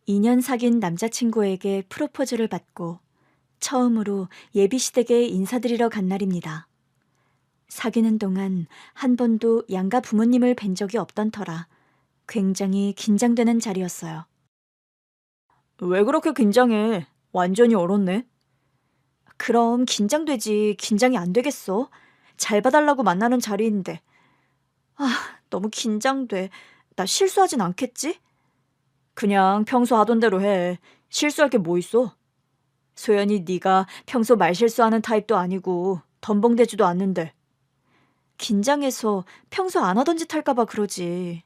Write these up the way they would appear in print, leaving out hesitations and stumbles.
2년 사귄 남자친구에게 프로포즈를 받고 처음으로 예비시댁에 인사드리러 간 날입니다. 사귀는 동안 한 번도 양가 부모님을 뵌 적이 없던 터라 굉장히 긴장되는 자리였어요. 왜 그렇게 긴장해? 완전히 얼었네. 그럼 긴장되지. 긴장이 안 되겠어? 잘 봐달라고 만나는 자리인데. 아, 너무 긴장돼. 나 실수하진 않겠지? 그냥 평소 하던 대로 해. 실수할 게 뭐 있어? 소연이 네가 평소 말실수하는 타입도 아니고 덤벙대지도 않는데. 긴장해서 평소 안 하던 짓 할까 봐 그러지.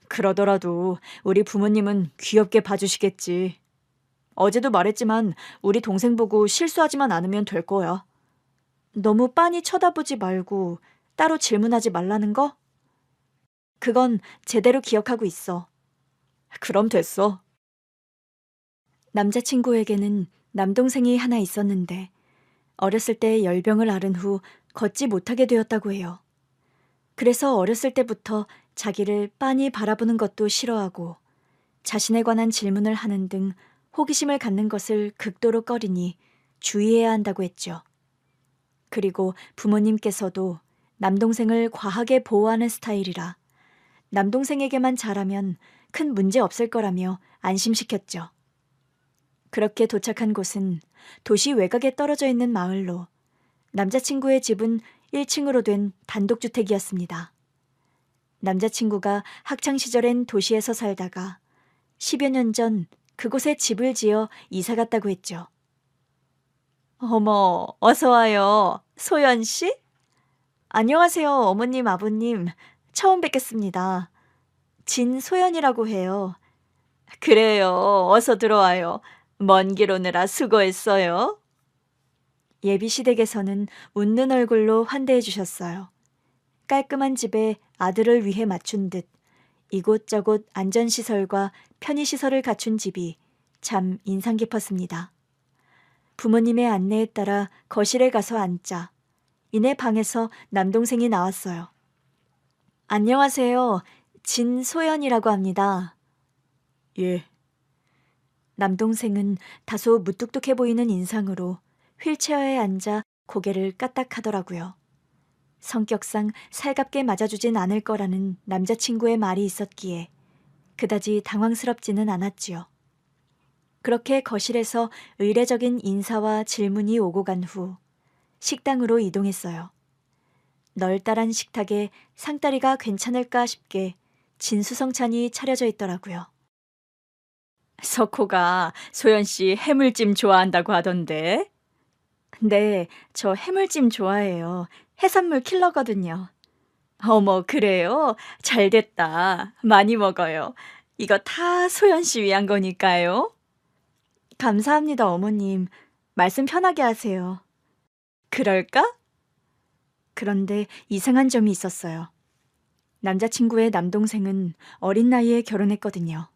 그러더라도 우리 부모님은 귀엽게 봐주시겠지. 어제도 말했지만 우리 동생 보고 실수하지만 않으면 될 거야. 너무 빤히 쳐다보지 말고 따로 질문하지 말라는 거? 그건 제대로 기억하고 있어. 그럼 됐어. 남자친구에게는 남동생이 하나 있었는데 어렸을 때 열병을 앓은 후 걷지 못하게 되었다고 해요. 그래서 어렸을 때부터 자기를 빤히 바라보는 것도 싫어하고 자신에 관한 질문을 하는 등 호기심을 갖는 것을 극도로 꺼리니 주의해야 한다고 했죠. 그리고 부모님께서도 남동생을 과하게 보호하는 스타일이라 남동생에게만 잘하면 큰 문제 없을 거라며 안심시켰죠. 그렇게 도착한 곳은 도시 외곽에 떨어져 있는 마을로 남자친구의 집은 1층으로 된 단독주택이었습니다. 남자친구가 학창시절엔 도시에서 살다가 10여 년 전 그곳에 집을 지어 이사 갔다고 했죠. 어머, 어서 와요. 소연 씨? 안녕하세요, 어머님, 아버님. 처음 뵙겠습니다. 진소연이라고 해요. 그래요. 어서 들어와요. 먼 길 오느라 수고했어요. 예비시댁에서는 웃는 얼굴로 환대해 주셨어요. 깔끔한 집에 아들을 위해 맞춘 듯 이곳저곳 안전시설과 편의시설을 갖춘 집이 참 인상 깊었습니다. 부모님의 안내에 따라 거실에 가서 앉자 이내 방에서 남동생이 나왔어요. 안녕하세요. 진소연이라고 합니다. 예. 남동생은 다소 무뚝뚝해 보이는 인상으로 휠체어에 앉아 고개를 까딱하더라고요. 성격상 살갑게 맞아주진 않을 거라는 남자친구의 말이 있었기에 그다지 당황스럽지는 않았지요. 그렇게 거실에서 의례적인 인사와 질문이 오고 간 후 식당으로 이동했어요. 널따란 식탁에 상다리가 괜찮을까 싶게 진수성찬이 차려져 있더라고요. 석호가 소연 씨 해물찜 좋아한다고 하던데. 네, 저 해물찜 좋아해요. 해산물 킬러거든요. 어머, 그래요? 잘 됐다. 많이 먹어요. 이거 다 소연 씨 위한 거니까요. 감사합니다, 어머님. 말씀 편하게 하세요. 그럴까? 그런데 이상한 점이 있었어요. 남자친구의 남동생은 어린 나이에 결혼했거든요.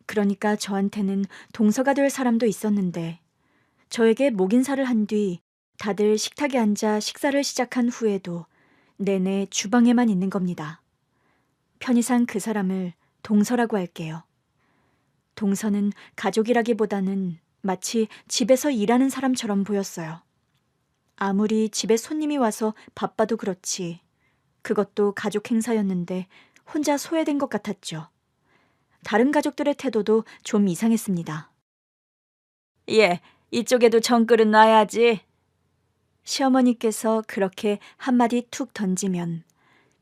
그러니까 저한테는 동서가 될 사람도 있었는데 저에게 목인사를 한 뒤 다들 식탁에 앉아 식사를 시작한 후에도 내내 주방에만 있는 겁니다. 편의상 그 사람을 동서라고 할게요. 동서는 가족이라기보다는 마치 집에서 일하는 사람처럼 보였어요. 아무리 집에 손님이 와서 바빠도 그렇지 그것도 가족 행사였는데 혼자 소외된 것 같았죠. 다른 가족들의 태도도 좀 이상했습니다. 예, 이쪽에도 정글은 놔야지. 시어머니께서 그렇게 한마디 툭 던지면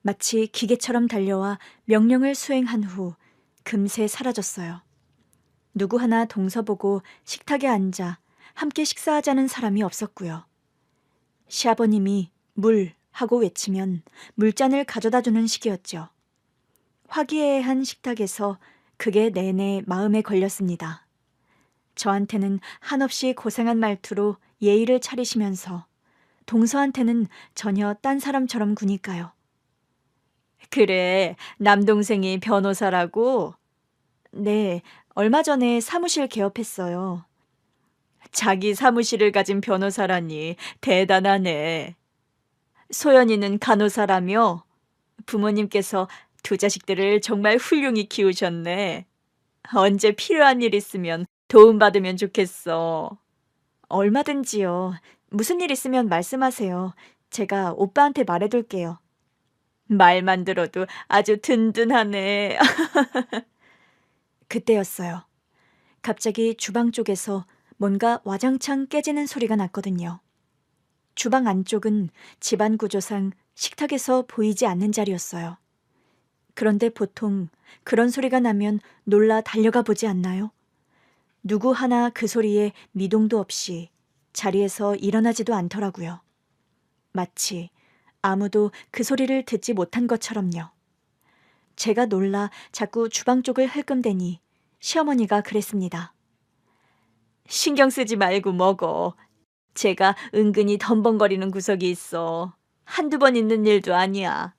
마치 기계처럼 달려와 명령을 수행한 후 금세 사라졌어요. 누구 하나 동서 보고 식탁에 앉아 함께 식사하자는 사람이 없었고요. 시아버님이 물 하고 외치면 물잔을 가져다 주는 식이었죠. 화기애애한 식탁에서 그게 내내 마음에 걸렸습니다. 저한테는 한없이 고생한 말투로 예의를 차리시면서 동서한테는 전혀 딴 사람처럼 구니까요. 그래, 남동생이 변호사라고? 네, 얼마 전에 사무실 개업했어요. 자기 사무실을 가진 변호사라니 대단하네. 소연이는 간호사라며? 부모님께서 두 자식들을 정말 훌륭히 키우셨네. 언제 필요한 일 있으면 도움받으면 좋겠어. 얼마든지요. 무슨 일 있으면 말씀하세요. 제가 오빠한테 말해둘게요. 말만 들어도 아주 든든하네. 그때였어요. 갑자기 주방 쪽에서 뭔가 와장창 깨지는 소리가 났거든요. 주방 안쪽은 집안 구조상 식탁에서 보이지 않는 자리였어요. 그런데 보통 그런 소리가 나면 놀라 달려가 보지 않나요? 누구 하나 그 소리에 미동도 없이 자리에서 일어나지도 않더라고요. 마치 아무도 그 소리를 듣지 못한 것처럼요. 제가 놀라 자꾸 주방 쪽을 흘끔대니 시어머니가 그랬습니다. 신경 쓰지 말고 먹어. 제가 은근히 덤벙거리는 구석이 있어. 한두 번 있는 일도 아니야.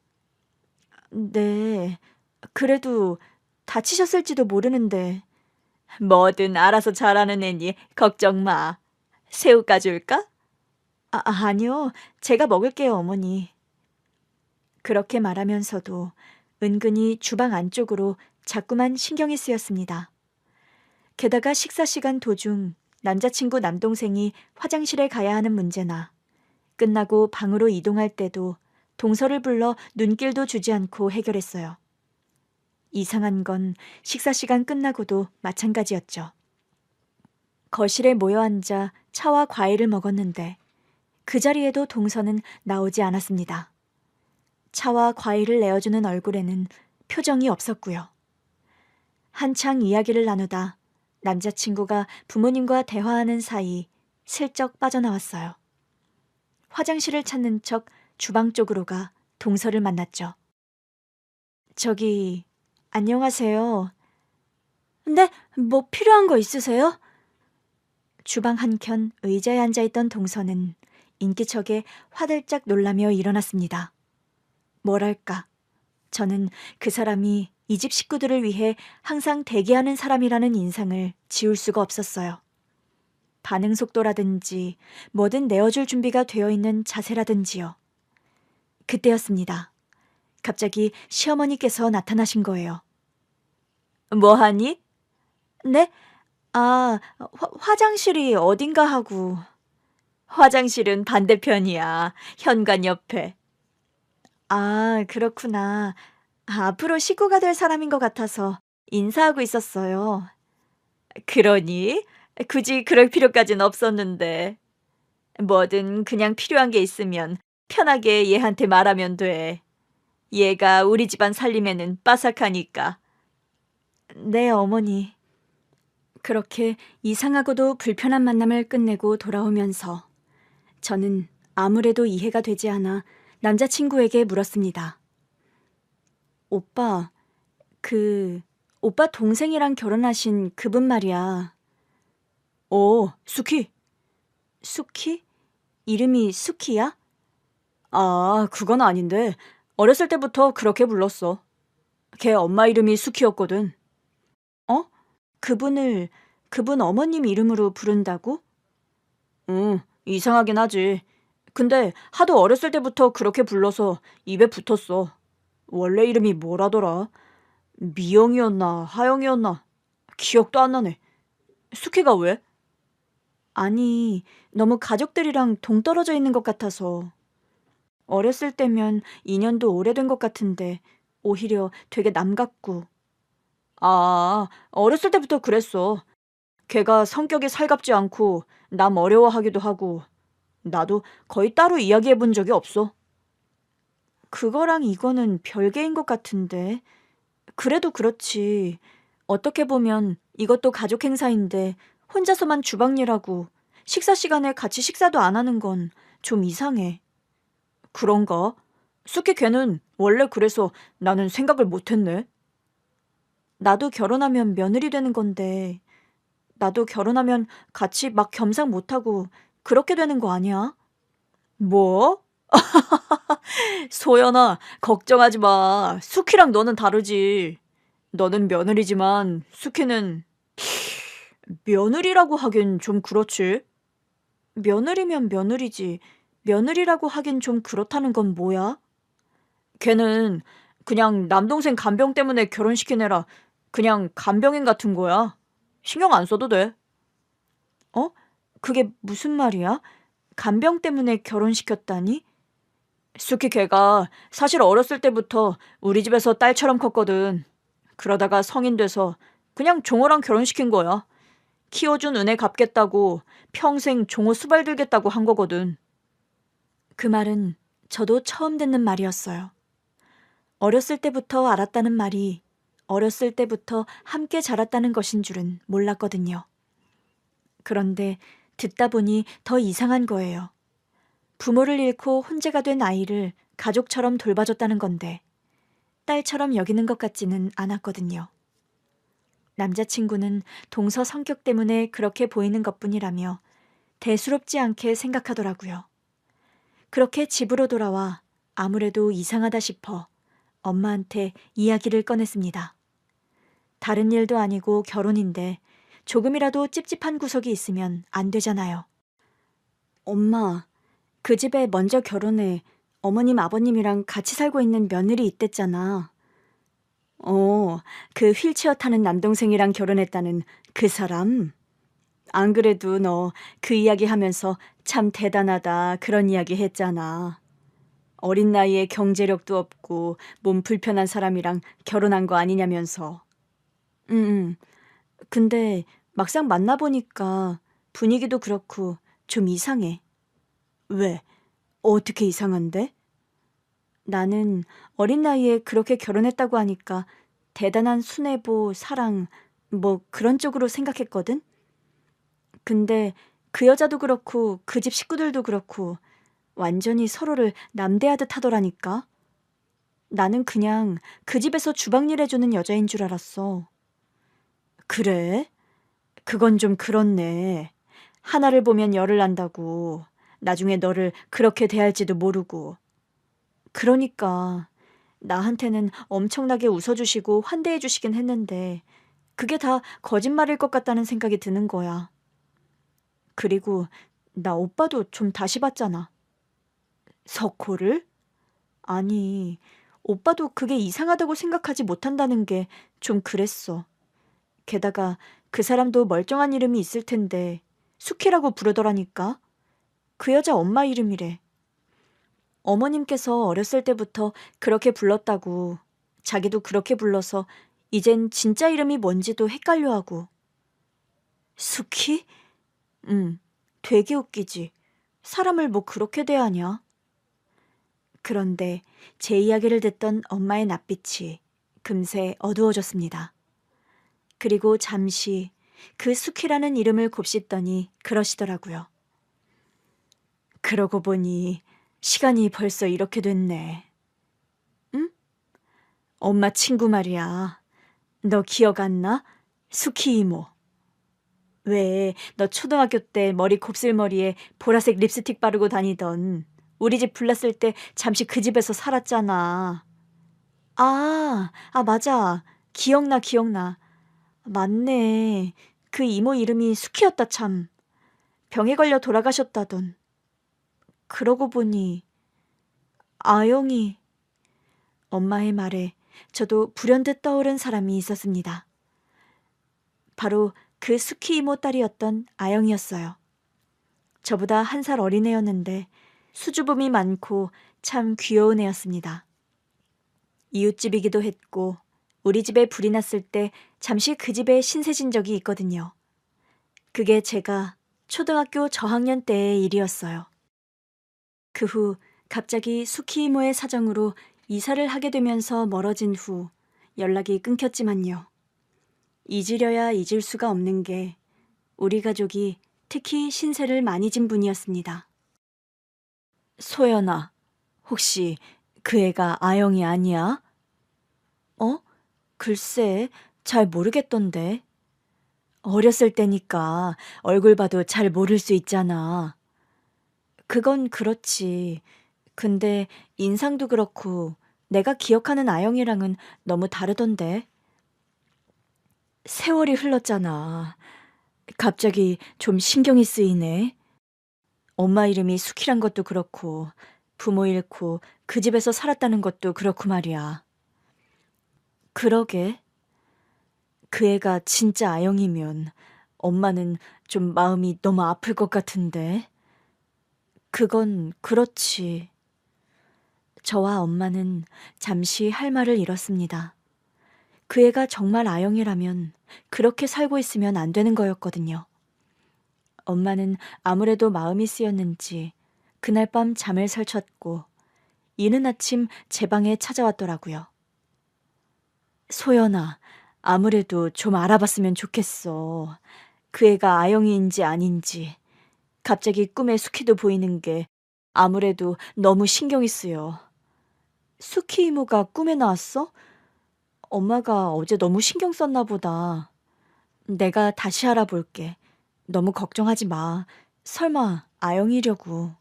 네, 그래도 다치셨을지도 모르는데. 뭐든 알아서 잘하는 애니 걱정 마. 새우 까줄까? 아니요. 제가 먹을게요, 어머니. 그렇게 말하면서도 은근히 주방 안쪽으로 자꾸만 신경이 쓰였습니다. 게다가 식사 시간 도중 남자친구 남동생이 화장실에 가야 하는 문제나 끝나고 방으로 이동할 때도 동서를 불러 눈길도 주지 않고 해결했어요. 이상한 건 식사 시간 끝나고도 마찬가지였죠. 거실에 모여 앉아 차와 과일을 먹었는데 그 자리에도 동서는 나오지 않았습니다. 차와 과일을 내어주는 얼굴에는 표정이 없었고요. 한창 이야기를 나누다 남자친구가 부모님과 대화하는 사이 슬쩍 빠져나왔어요. 화장실을 찾는 척 주방 쪽으로 가 동서를 만났죠. 저기, 안녕하세요. 네, 뭐 필요한 거 있으세요? 주방 한켠 의자에 앉아있던 동서는 인기척에 화들짝 놀라며 일어났습니다. 뭐랄까, 저는 그 사람이 이 집 식구들을 위해 항상 대기하는 사람이라는 인상을 지울 수가 없었어요. 반응 속도라든지 뭐든 내어줄 준비가 되어 있는 자세라든지요. 그때였습니다. 갑자기 시어머니께서 나타나신 거예요. 뭐하니? 네? 화장실이 어딘가 하고. 화장실은 반대편이야. 현관 옆에. 그렇구나. 앞으로 식구가 될 사람인 것 같아서 인사하고 있었어요. 그러니? 굳이 그럴 필요까진 없었는데. 뭐든 그냥 필요한 게 있으면 편하게 얘한테 말하면 돼. 얘가 우리 집안 살림에는 빠삭하니까. 네, 어머니. 그렇게 이상하고도 불편한 만남을 끝내고 돌아오면서 저는 아무래도 이해가 되지 않아 남자친구에게 물었습니다. 오빠, 오빠 동생이랑 결혼하신 그분 말이야. 수키. 수키? 이름이 수키야? 그건 아닌데 어렸을 때부터 그렇게 불렀어. 걔 엄마 이름이 수키였거든. 어? 그분 어머님 이름으로 부른다고? 응, 이상하긴 하지. 근데 하도 어렸을 때부터 그렇게 불러서 입에 붙었어. 원래 이름이 뭐라더라? 미영이었나 하영이었나? 기억도 안 나네. 수키가 왜? 아니, 너무 가족들이랑 동떨어져 있는 것 같아서. 어렸을 때면 인연도 오래된 것 같은데 오히려 되게 남 같고. 어렸을 때부터 그랬어. 걔가 성격이 살갑지 않고 남 어려워하기도 하고 나도 거의 따로 이야기해 본 적이 없어. 그거랑 이거는 별개인 것 같은데. 그래도 그렇지. 어떻게 보면 이것도 가족 행사인데 혼자서만 주방 일하고 식사 시간에 같이 식사도 안 하는 건 좀 이상해. 그런가? 수키 걔는 원래 그래서 나는 생각을 못 했네. 나도 결혼하면 며느리 되는 건데 나도 결혼하면 같이 막 겸상 못하고 그렇게 되는 거 아니야? 뭐? 소연아, 걱정하지 마. 수키랑 너는 다르지. 너는 며느리지만 수키는 며느리라고 하긴 좀 그렇지. 며느리면 며느리지. 며느리라고 하긴 좀 그렇다는 건 뭐야? 걔는 그냥 남동생 간병 때문에 결혼시킨 애라 그냥 간병인 같은 거야. 신경 안 써도 돼. 어? 그게 무슨 말이야? 간병 때문에 결혼시켰다니? 수키 걔가 사실 어렸을 때부터 우리 집에서 딸처럼 컸거든. 그러다가 성인 돼서 그냥 종호랑 결혼시킨 거야. 키워준 은혜 갚겠다고 평생 종호 수발 들겠다고 한 거거든. 그 말은 저도 처음 듣는 말이었어요. 어렸을 때부터 알았다는 말이 어렸을 때부터 함께 자랐다는 것인 줄은 몰랐거든요. 그런데 듣다 보니 더 이상한 거예요. 부모를 잃고 혼자가 된 아이를 가족처럼 돌봐줬다는 건데 딸처럼 여기는 것 같지는 않았거든요. 남자친구는 동서 성격 때문에 그렇게 보이는 것뿐이라며 대수롭지 않게 생각하더라고요. 그렇게 집으로 돌아와 아무래도 이상하다 싶어 엄마한테 이야기를 꺼냈습니다. 다른 일도 아니고 결혼인데 조금이라도 찝찝한 구석이 있으면 안 되잖아요. 엄마, 그 집에 먼저 결혼해 어머님 아버님이랑 같이 살고 있는 며느리 있댔잖아. 그 휠체어 타는 남동생이랑 결혼했다는 그 사람? 안 그래도 너 그 이야기 하면서 참 대단하다 그런 이야기 했잖아. 어린 나이에 경제력도 없고 몸 불편한 사람이랑 결혼한 거 아니냐면서. 응. 근데 막상 만나보니까 분위기도 그렇고 좀 이상해. 왜? 어떻게 이상한데? 나는 어린 나이에 그렇게 결혼했다고 하니까 대단한 수뇌보, 사랑, 뭐 그런 쪽으로 생각했거든? 근데 그 여자도 그렇고 그 집 식구들도 그렇고 완전히 서로를 남대하듯 하더라니까. 나는 그냥 그 집에서 주방일 해주는 여자인 줄 알았어. 그래? 그건 좀 그렇네. 하나를 보면 열을 난다고. 나중에 너를 그렇게 대할지도 모르고. 그러니까 나한테는 엄청나게 웃어주시고 환대해주시긴 했는데 그게 다 거짓말일 것 같다는 생각이 드는 거야. 그리고 나 오빠도 좀 다시 봤잖아. 석호를? 아니, 오빠도 그게 이상하다고 생각하지 못한다는 게 좀 그랬어. 게다가 그 사람도 멀쩡한 이름이 있을 텐데 수키라고 부르더라니까. 그 여자 엄마 이름이래. 어머님께서 어렸을 때부터 그렇게 불렀다고. 자기도 그렇게 불러서 이젠 진짜 이름이 뭔지도 헷갈려하고. 수키? 응, 되게 웃기지. 사람을 뭐 그렇게 대하냐? 그런데 제 이야기를 듣던 엄마의 낯빛이 금세 어두워졌습니다. 그리고 잠시 그 수키라는 이름을 곱씹더니 그러시더라고요. 그러고 보니 시간이 벌써 이렇게 됐네. 응? 엄마 친구 말이야. 너 기억 안 나? 수키 이모. 왜 너 초등학교 때 머리 곱슬머리에 보라색 립스틱 바르고 다니던 우리 집 불났을 때 잠시 그 집에서 살았잖아. 맞아. 기억나. 맞네. 그 이모 이름이 수키였다 참. 병에 걸려 돌아가셨다던. 그러고 보니 아영이. 엄마의 말에 저도 불현듯 떠오른 사람이 있었습니다. 바로 그 수키 이모 딸이었던 아영이었어요. 저보다 1살 어린 애였는데 수줍음이 많고 참 귀여운 애였습니다. 이웃집이기도 했고 우리 집에 불이 났을 때 잠시 그 집에 신세진 적이 있거든요. 그게 제가 초등학교 저학년 때의 일이었어요. 그 후 갑자기 수키 이모의 사정으로 이사를 하게 되면서 멀어진 후 연락이 끊겼지만요. 잊으려야 잊을 수가 없는 게 우리 가족이 특히 신세를 많이 진 분이었습니다. 소연아, 혹시 그 애가 아영이 아니야? 글쎄, 잘 모르겠던데. 어렸을 때니까 얼굴 봐도 잘 모를 수 있잖아. 그건 그렇지. 근데 인상도 그렇고 내가 기억하는 아영이랑은 너무 다르던데. 세월이 흘렀잖아. 갑자기 좀 신경이 쓰이네. 엄마 이름이 수키란 것도 그렇고 부모 잃고 그 집에서 살았다는 것도 그렇고 말이야. 그러게. 그 애가 진짜 아영이면 엄마는 좀 마음이 너무 아플 것 같은데. 그건 그렇지. 저와 엄마는 잠시 할 말을 잃었습니다. 그 애가 정말 아영이라면 그렇게 살고 있으면 안 되는 거였거든요. 엄마는 아무래도 마음이 쓰였는지 그날 밤 잠을 설쳤고 이른 아침 제 방에 찾아왔더라고요. 소연아, 아무래도 좀 알아봤으면 좋겠어. 그 애가 아영이인지 아닌지. 갑자기 꿈에 수키도 보이는 게 아무래도 너무 신경이 쓰여. 수키 이모가 꿈에 나왔어? 엄마가 어제 너무 신경 썼나 보다. 내가 다시 알아볼게. 너무 걱정하지 마. 설마 아영이려고.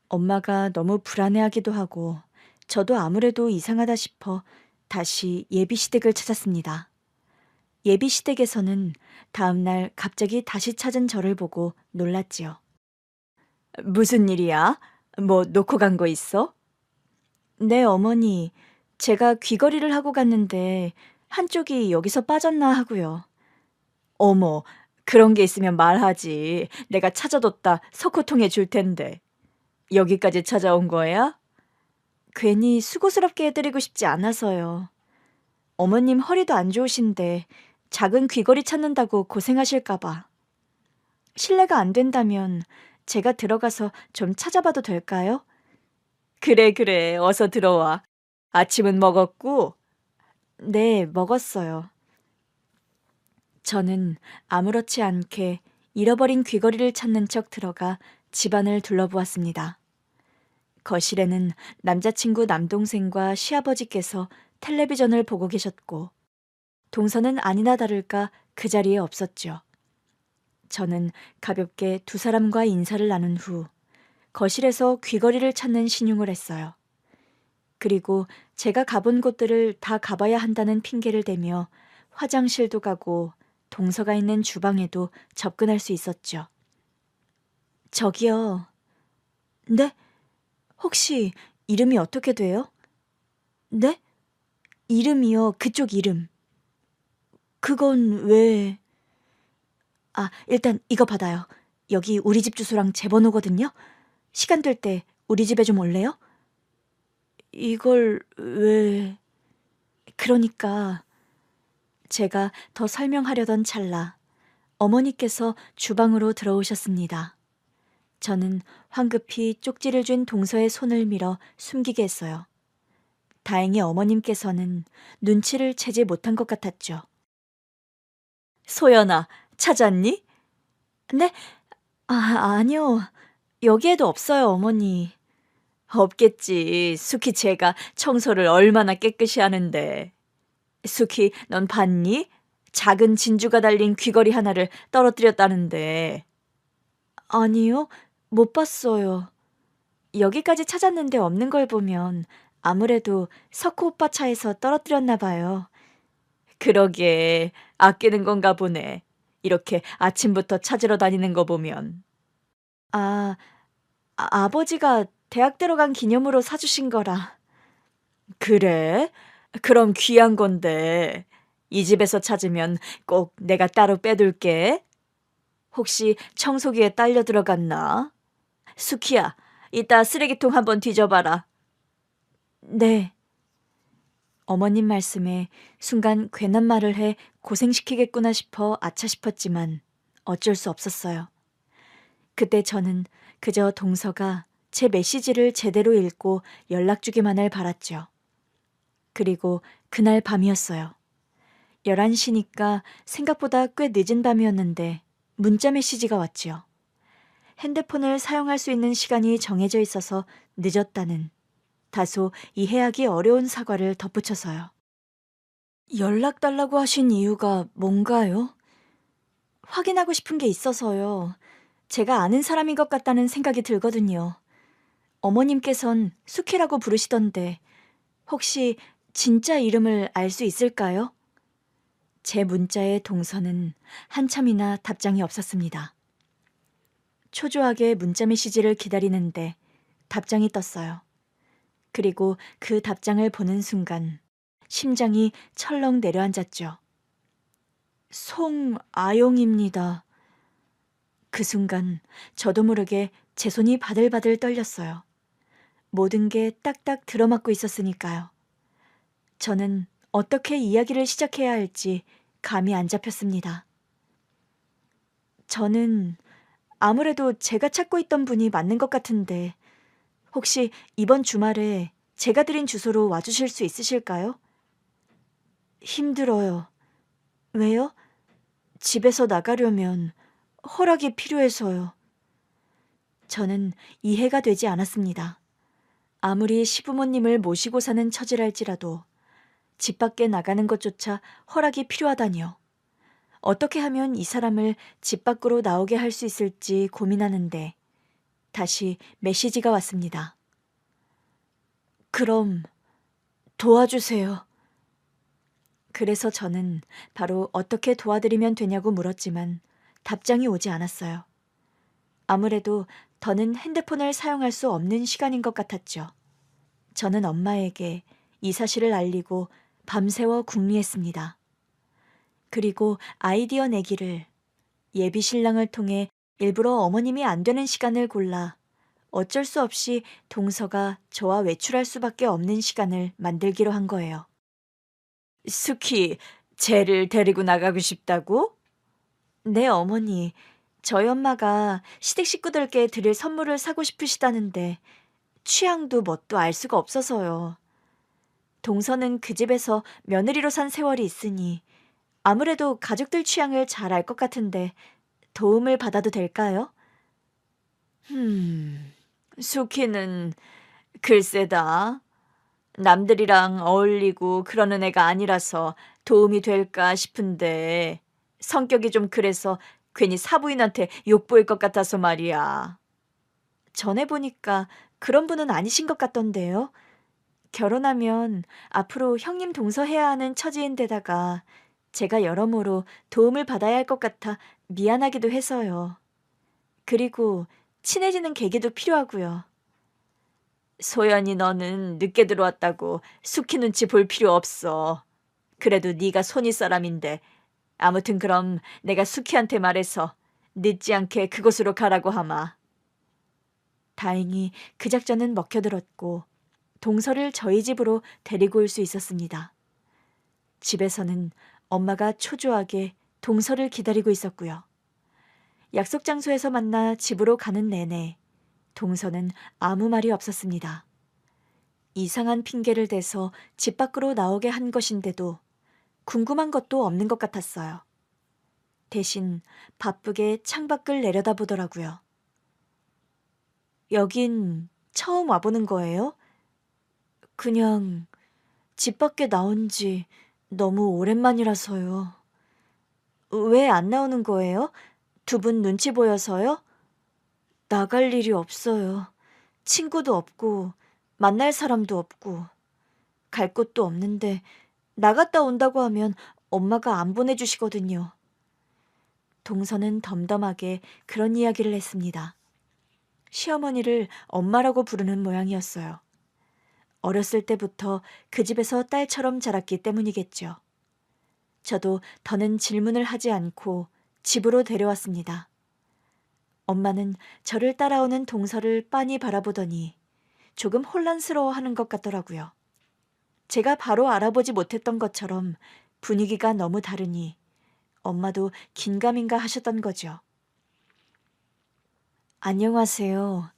엄마가 너무 불안해하기도 하고 저도 아무래도 이상하다 싶어 다시 예비시댁을 찾았습니다. 예비시댁에서는 다음날 갑자기 다시 찾은 저를 보고 놀랐지요. 무슨 일이야? 뭐 놓고 간 거 있어? 네, 어머니. 제가 귀걸이를 하고 갔는데 한쪽이 여기서 빠졌나 하고요. 어머, 그런 게 있으면 말하지. 내가 찾아뒀다 석호통에 줄 텐데. 여기까지 찾아온 거야? 괜히 수고스럽게 해드리고 싶지 않아서요. 어머님 허리도 안 좋으신데 작은 귀걸이 찾는다고 고생하실까 봐. 실례가 안 된다면 제가 들어가서 좀 찾아봐도 될까요? 그래, 그래. 어서 들어와. 아침은 먹었고? 네, 먹었어요. 저는 아무렇지 않게 잃어버린 귀걸이를 찾는 척 들어가 집안을 둘러보았습니다. 거실에는 남자친구 남동생과 시아버지께서 텔레비전을 보고 계셨고 동서는 아니나 다를까 그 자리에 없었죠. 저는 가볍게 두 사람과 인사를 나눈 후 거실에서 귀걸이를 찾는 신용을 했어요. 그리고 제가 가본 곳들을 다 가봐야 한다는 핑계를 대며 화장실도 가고 동서가 있는 주방에도 접근할 수 있었죠. 저기요. 네? 혹시 이름이 어떻게 돼요? 네? 이름이요. 그쪽 이름. 그건 왜... 아, 일단 이거 받아요. 여기 우리 집 주소랑 제 번호거든요. 시간 될 때 우리 집에 좀 올래요? 이걸 왜... 그러니까 제가 더 설명하려던 찰나 어머니께서 주방으로 들어오셨습니다. 저는 황급히 쪽지를 준 동서의 손을 밀어 숨기게 했어요. 다행히 어머님께서는 눈치를 채지 못한 것 같았죠. 소연아, 찾았니? 네? 아, 아니요. 여기에도 없어요, 어머니. 없겠지. 수키 제가 청소를 얼마나 깨끗이 하는데. 수키, 넌 봤니? 작은 진주가 달린 귀걸이 하나를 떨어뜨렸다는데. 아니요, 못 봤어요. 여기까지 찾았는데 없는 걸 보면 아무래도 석호 오빠 차에서 떨어뜨렸나 봐요. 그러게, 아끼는 건가 보네. 이렇게 아침부터 찾으러 다니는 거 보면. 아, 아버지가 대학 들어간 기념으로 사주신 거라. 그래? 그럼 귀한 건데. 이 집에서 찾으면 꼭 내가 따로 빼둘게. 혹시 청소기에 딸려 들어갔나? 수키야, 이따 쓰레기통 한번 뒤져봐라. 네. 어머님 말씀에 순간 괜한 말을 해 고생시키겠구나 싶어 아차 싶었지만 어쩔 수 없었어요. 그때 저는 그저 동서가 제 메시지를 제대로 읽고 연락 주기만을 바랐죠. 그리고 그날 밤이었어요. 11시니까 생각보다 꽤 늦은 밤이었는데 문자 메시지가 왔지요. 핸드폰을 사용할 수 있는 시간이 정해져 있어서 늦었다는 다소 이해하기 어려운 사과를 덧붙여서요. 연락 달라고 하신 이유가 뭔가요? 확인하고 싶은 게 있어서요. 제가 아는 사람인 것 같다는 생각이 들거든요. 어머님께선 수키라고 부르시던데 혹시 진짜 이름을 알 수 있을까요? 제 문자의 동서는 한참이나 답장이 없었습니다. 초조하게 문자 메시지를 기다리는데 답장이 떴어요. 그리고 그 답장을 보는 순간 심장이 철렁 내려앉았죠. 송아용입니다. 그 순간 저도 모르게 제 손이 바들바들 떨렸어요. 모든 게 딱딱 들어맞고 있었으니까요. 저는 어떻게 이야기를 시작해야 할지 감이 안 잡혔습니다. 저는 아무래도 제가 찾고 있던 분이 맞는 것 같은데 혹시 이번 주말에 제가 드린 주소로 와주실 수 있으실까요? 힘들어요. 왜요? 집에서 나가려면 허락이 필요해서요. 저는 이해가 되지 않았습니다. 아무리 시부모님을 모시고 사는 처지랄지라도 집 밖에 나가는 것조차 허락이 필요하다니요. 어떻게 하면 이 사람을 집 밖으로 나오게 할 수 있을지 고민하는데 다시 메시지가 왔습니다. 그럼 도와주세요. 그래서 저는 바로 어떻게 도와드리면 되냐고 물었지만 답장이 오지 않았어요. 아무래도 더는 핸드폰을 사용할 수 없는 시간인 것 같았죠. 저는 엄마에게 이 사실을 알리고 밤새워 궁리했습니다. 그리고 아이디어 내기를 예비 신랑을 통해 일부러 어머님이 안 되는 시간을 골라 어쩔 수 없이 동서가 저와 외출할 수밖에 없는 시간을 만들기로 한 거예요. 수키, 쟤를 데리고 나가고 싶다고? 네, 어머니. 저희 엄마가 시댁 식구들께 드릴 선물을 사고 싶으시다는데 취향도 뭣도 알 수가 없어서요. 동서는 그 집에서 며느리로 산 세월이 있으니 아무래도 가족들 취향을 잘 알 것 같은데 도움을 받아도 될까요? 수키는 글쎄다. 남들이랑 어울리고 그러는 애가 아니라서 도움이 될까 싶은데 성격이 좀 그래서 괜히 사부인한테 욕보일 것 같아서 말이야. 전에 보니까 그런 분은 아니신 것 같던데요. 결혼하면 앞으로 형님 동서해야 하는 처지인데다가 제가 여러모로 도움을 받아야 할 것 같아 미안하기도 해서요. 그리고 친해지는 계기도 필요하고요. 소연이 너는 늦게 들어왔다고 수키 눈치 볼 필요 없어. 그래도 네가 손윗 사람인데 아무튼 그럼 내가 수키한테 말해서 늦지 않게 그곳으로 가라고 하마. 다행히 그 작전은 먹혀들었고 동서를 저희 집으로 데리고 올 수 있었습니다. 집에서는 엄마가 초조하게 동서를 기다리고 있었고요. 약속 장소에서 만나 집으로 가는 내내 동서는 아무 말이 없었습니다. 이상한 핑계를 대서 집 밖으로 나오게 한 것인데도 궁금한 것도 없는 것 같았어요. 대신 바쁘게 창밖을 내려다보더라고요. 여긴 처음 와보는 거예요? 그냥 집 밖에 나온 지 너무 오랜만이라서요. 왜 안 나오는 거예요? 두 분 눈치 보여서요? 나갈 일이 없어요. 친구도 없고 만날 사람도 없고 갈 곳도 없는데 나갔다 온다고 하면 엄마가 안 보내주시거든요. 동서는 덤덤하게 그런 이야기를 했습니다. 시어머니를 엄마라고 부르는 모양이었어요. 어렸을 때부터 그 집에서 딸처럼 자랐기 때문이겠죠. 저도 더는 질문을 하지 않고 집으로 데려왔습니다. 엄마는 저를 따라오는 동서를 빤히 바라보더니 조금 혼란스러워하는 것 같더라고요. 제가 바로 알아보지 못했던 것처럼 분위기가 너무 다르니 엄마도 긴가민가 하셨던 거죠. 안녕하세요.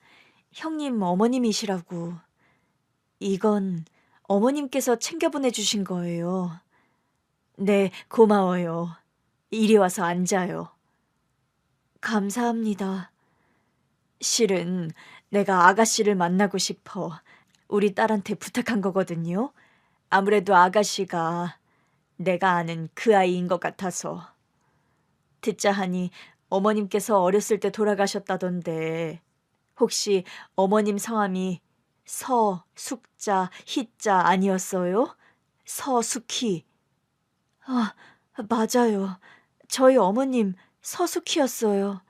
형님 어머님이시라고. 이건 어머님께서 챙겨 보내주신 거예요. 네, 고마워요. 이리 와서 앉아요. 감사합니다. 실은 내가 아가씨를 만나고 싶어 우리 딸한테 부탁한 거거든요. 아무래도 아가씨가 내가 아는 그 아이인 것 같아서. 듣자 하니 어머님께서 어렸을 때 돌아가셨다던데 혹시 어머님 성함이 서, 숙자, 희자 아니었어요? 서숙희. 아, 맞아요. 저희 어머님 서숙희였어요.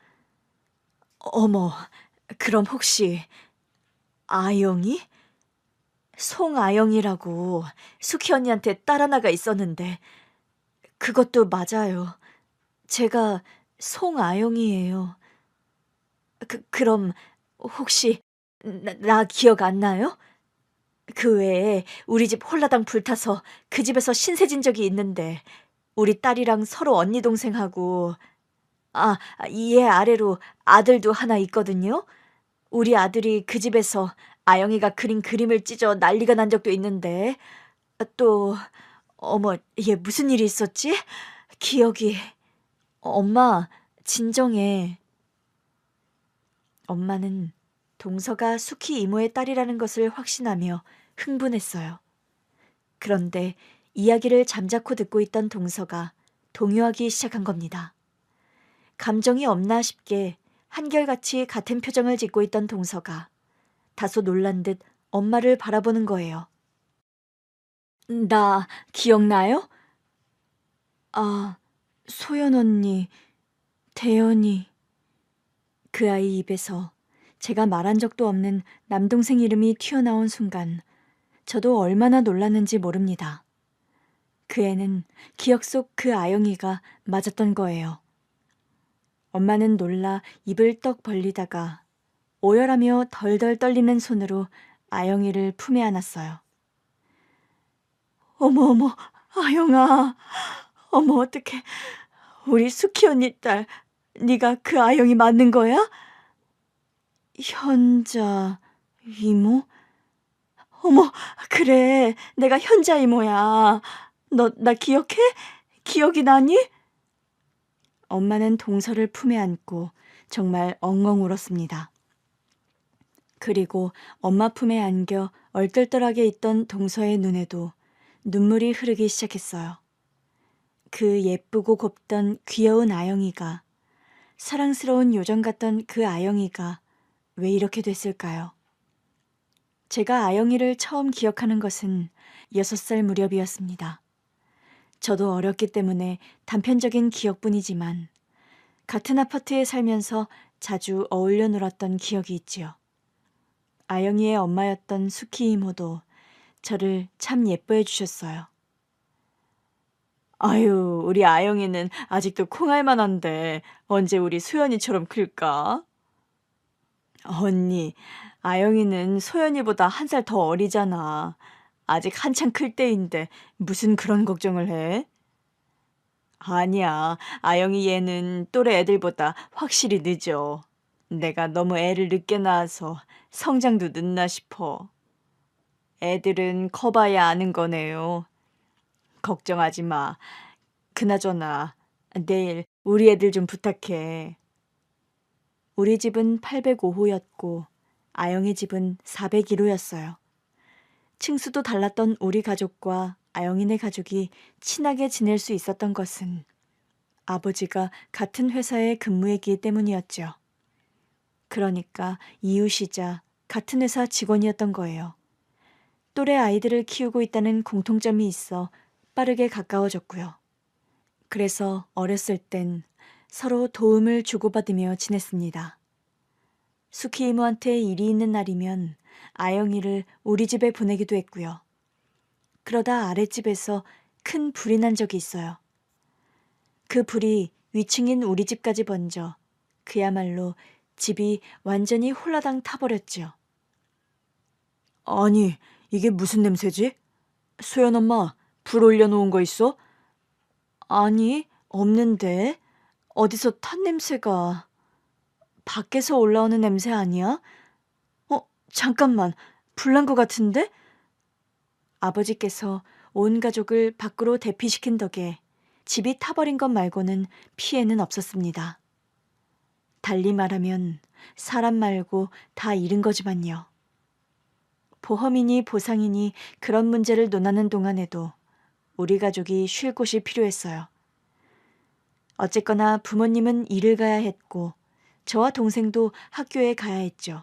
어머, 그럼 혹시 아영이? 송아영이라고 숙희 언니한테 딸 하나가 있었는데 그것도 맞아요. 제가 송아영이에요. 그럼 혹시 나 기억 안 나요? 그 외에 우리 집 홀라당 불타서 그 집에서 신세진 적이 있는데 우리 딸이랑 서로 언니 동생하고 얘 아래로 아들도 하나 있거든요. 우리 아들이 그 집에서 아영이가 그린 그림을 찢어 난리가 난 적도 있는데 또 어머 얘 무슨 일이 있었지? 기억이 엄마 진정해. 엄마는 동서가 수키 이모의 딸이라는 것을 확신하며 흥분했어요. 그런데 이야기를 잠자코 듣고 있던 동서가 동요하기 시작한 겁니다. 감정이 없나 싶게 한결같이 같은 표정을 짓고 있던 동서가 다소 놀란 듯 엄마를 바라보는 거예요. 나 기억나요? 아, 소연 언니, 대연이. 그 아이 입에서 제가 말한 적도 없는 남동생 이름이 튀어나온 순간 저도 얼마나 놀랐는지 모릅니다. 그 애는 기억 속 그 아영이가 맞았던 거예요. 엄마는 놀라 입을 떡 벌리다가 오열하며 덜덜 떨리는 손으로 아영이를 품에 안았어요. 어머, 아영아. 어머, 어떡해. 우리 수키 언니 딸, 네가 그 아영이 맞는 거야? 현자 이모? 어머, 그래. 내가 현자 이모야. 너 나 기억해? 기억이 나니? 엄마는 동서를 품에 안고 정말 엉엉 울었습니다. 그리고 엄마 품에 안겨 얼떨떨하게 있던 동서의 눈에도 눈물이 흐르기 시작했어요. 그 예쁘고 곱던 귀여운 아영이가, 사랑스러운 요정 같던 그 아영이가 왜 이렇게 됐을까요? 제가 아영이를 처음 기억하는 것은 6살 무렵이었습니다. 저도 어렸기 때문에 단편적인 기억뿐이지만 같은 아파트에 살면서 자주 어울려 놀았던 기억이 있지요. 아영이의 엄마였던 수키 이모도 저를 참 예뻐해 주셨어요. 아유, 우리 아영이는 아직도 콩알만한데 언제 우리 소연이처럼 클까? 언니, 아영이는 소연이보다 1살 더 어리잖아. 아직 한창 클 때인데 무슨 그런 걱정을 해? 아니야, 아영이 얘는 또래 애들보다 확실히 늦어. 내가 너무 애를 늦게 낳아서 성장도 늦나 싶어. 애들은 커봐야 아는 거네요. 걱정하지 마. 그나저나 내일 우리 애들 좀 부탁해. 우리 집은 805호였고 아영의 집은 401호였어요. 층수도 달랐던 우리 가족과 아영이네 가족이 친하게 지낼 수 있었던 것은 아버지가 같은 회사에 근무했기 때문이었죠. 그러니까 이웃이자 같은 회사 직원이었던 거예요. 또래 아이들을 키우고 있다는 공통점이 있어 빠르게 가까워졌고요. 그래서 어렸을 땐 서로 도움을 주고받으며 지냈습니다. 수키 이모한테 일이 있는 날이면 아영이를 우리 집에 보내기도 했고요. 그러다 아랫집에서 큰 불이 난 적이 있어요. 그 불이 위층인 우리 집까지 번져 그야말로 집이 완전히 홀라당 타버렸죠. 아니, 이게 무슨 냄새지? 소연 엄마, 불 올려놓은 거 있어? 아니, 없는데. 어디서 탄 냄새가. 밖에서 올라오는 냄새 아니야? 잠깐만. 불난 거 같은데? 아버지께서 온 가족을 밖으로 대피시킨 덕에 집이 타버린 것 말고는 피해는 없었습니다. 달리 말하면 사람 말고 다 잃은 거지만요. 보험이니 보상이니 그런 문제를 논하는 동안에도 우리 가족이 쉴 곳이 필요했어요. 어쨌거나 부모님은 일을 가야 했고 저와 동생도 학교에 가야 했죠.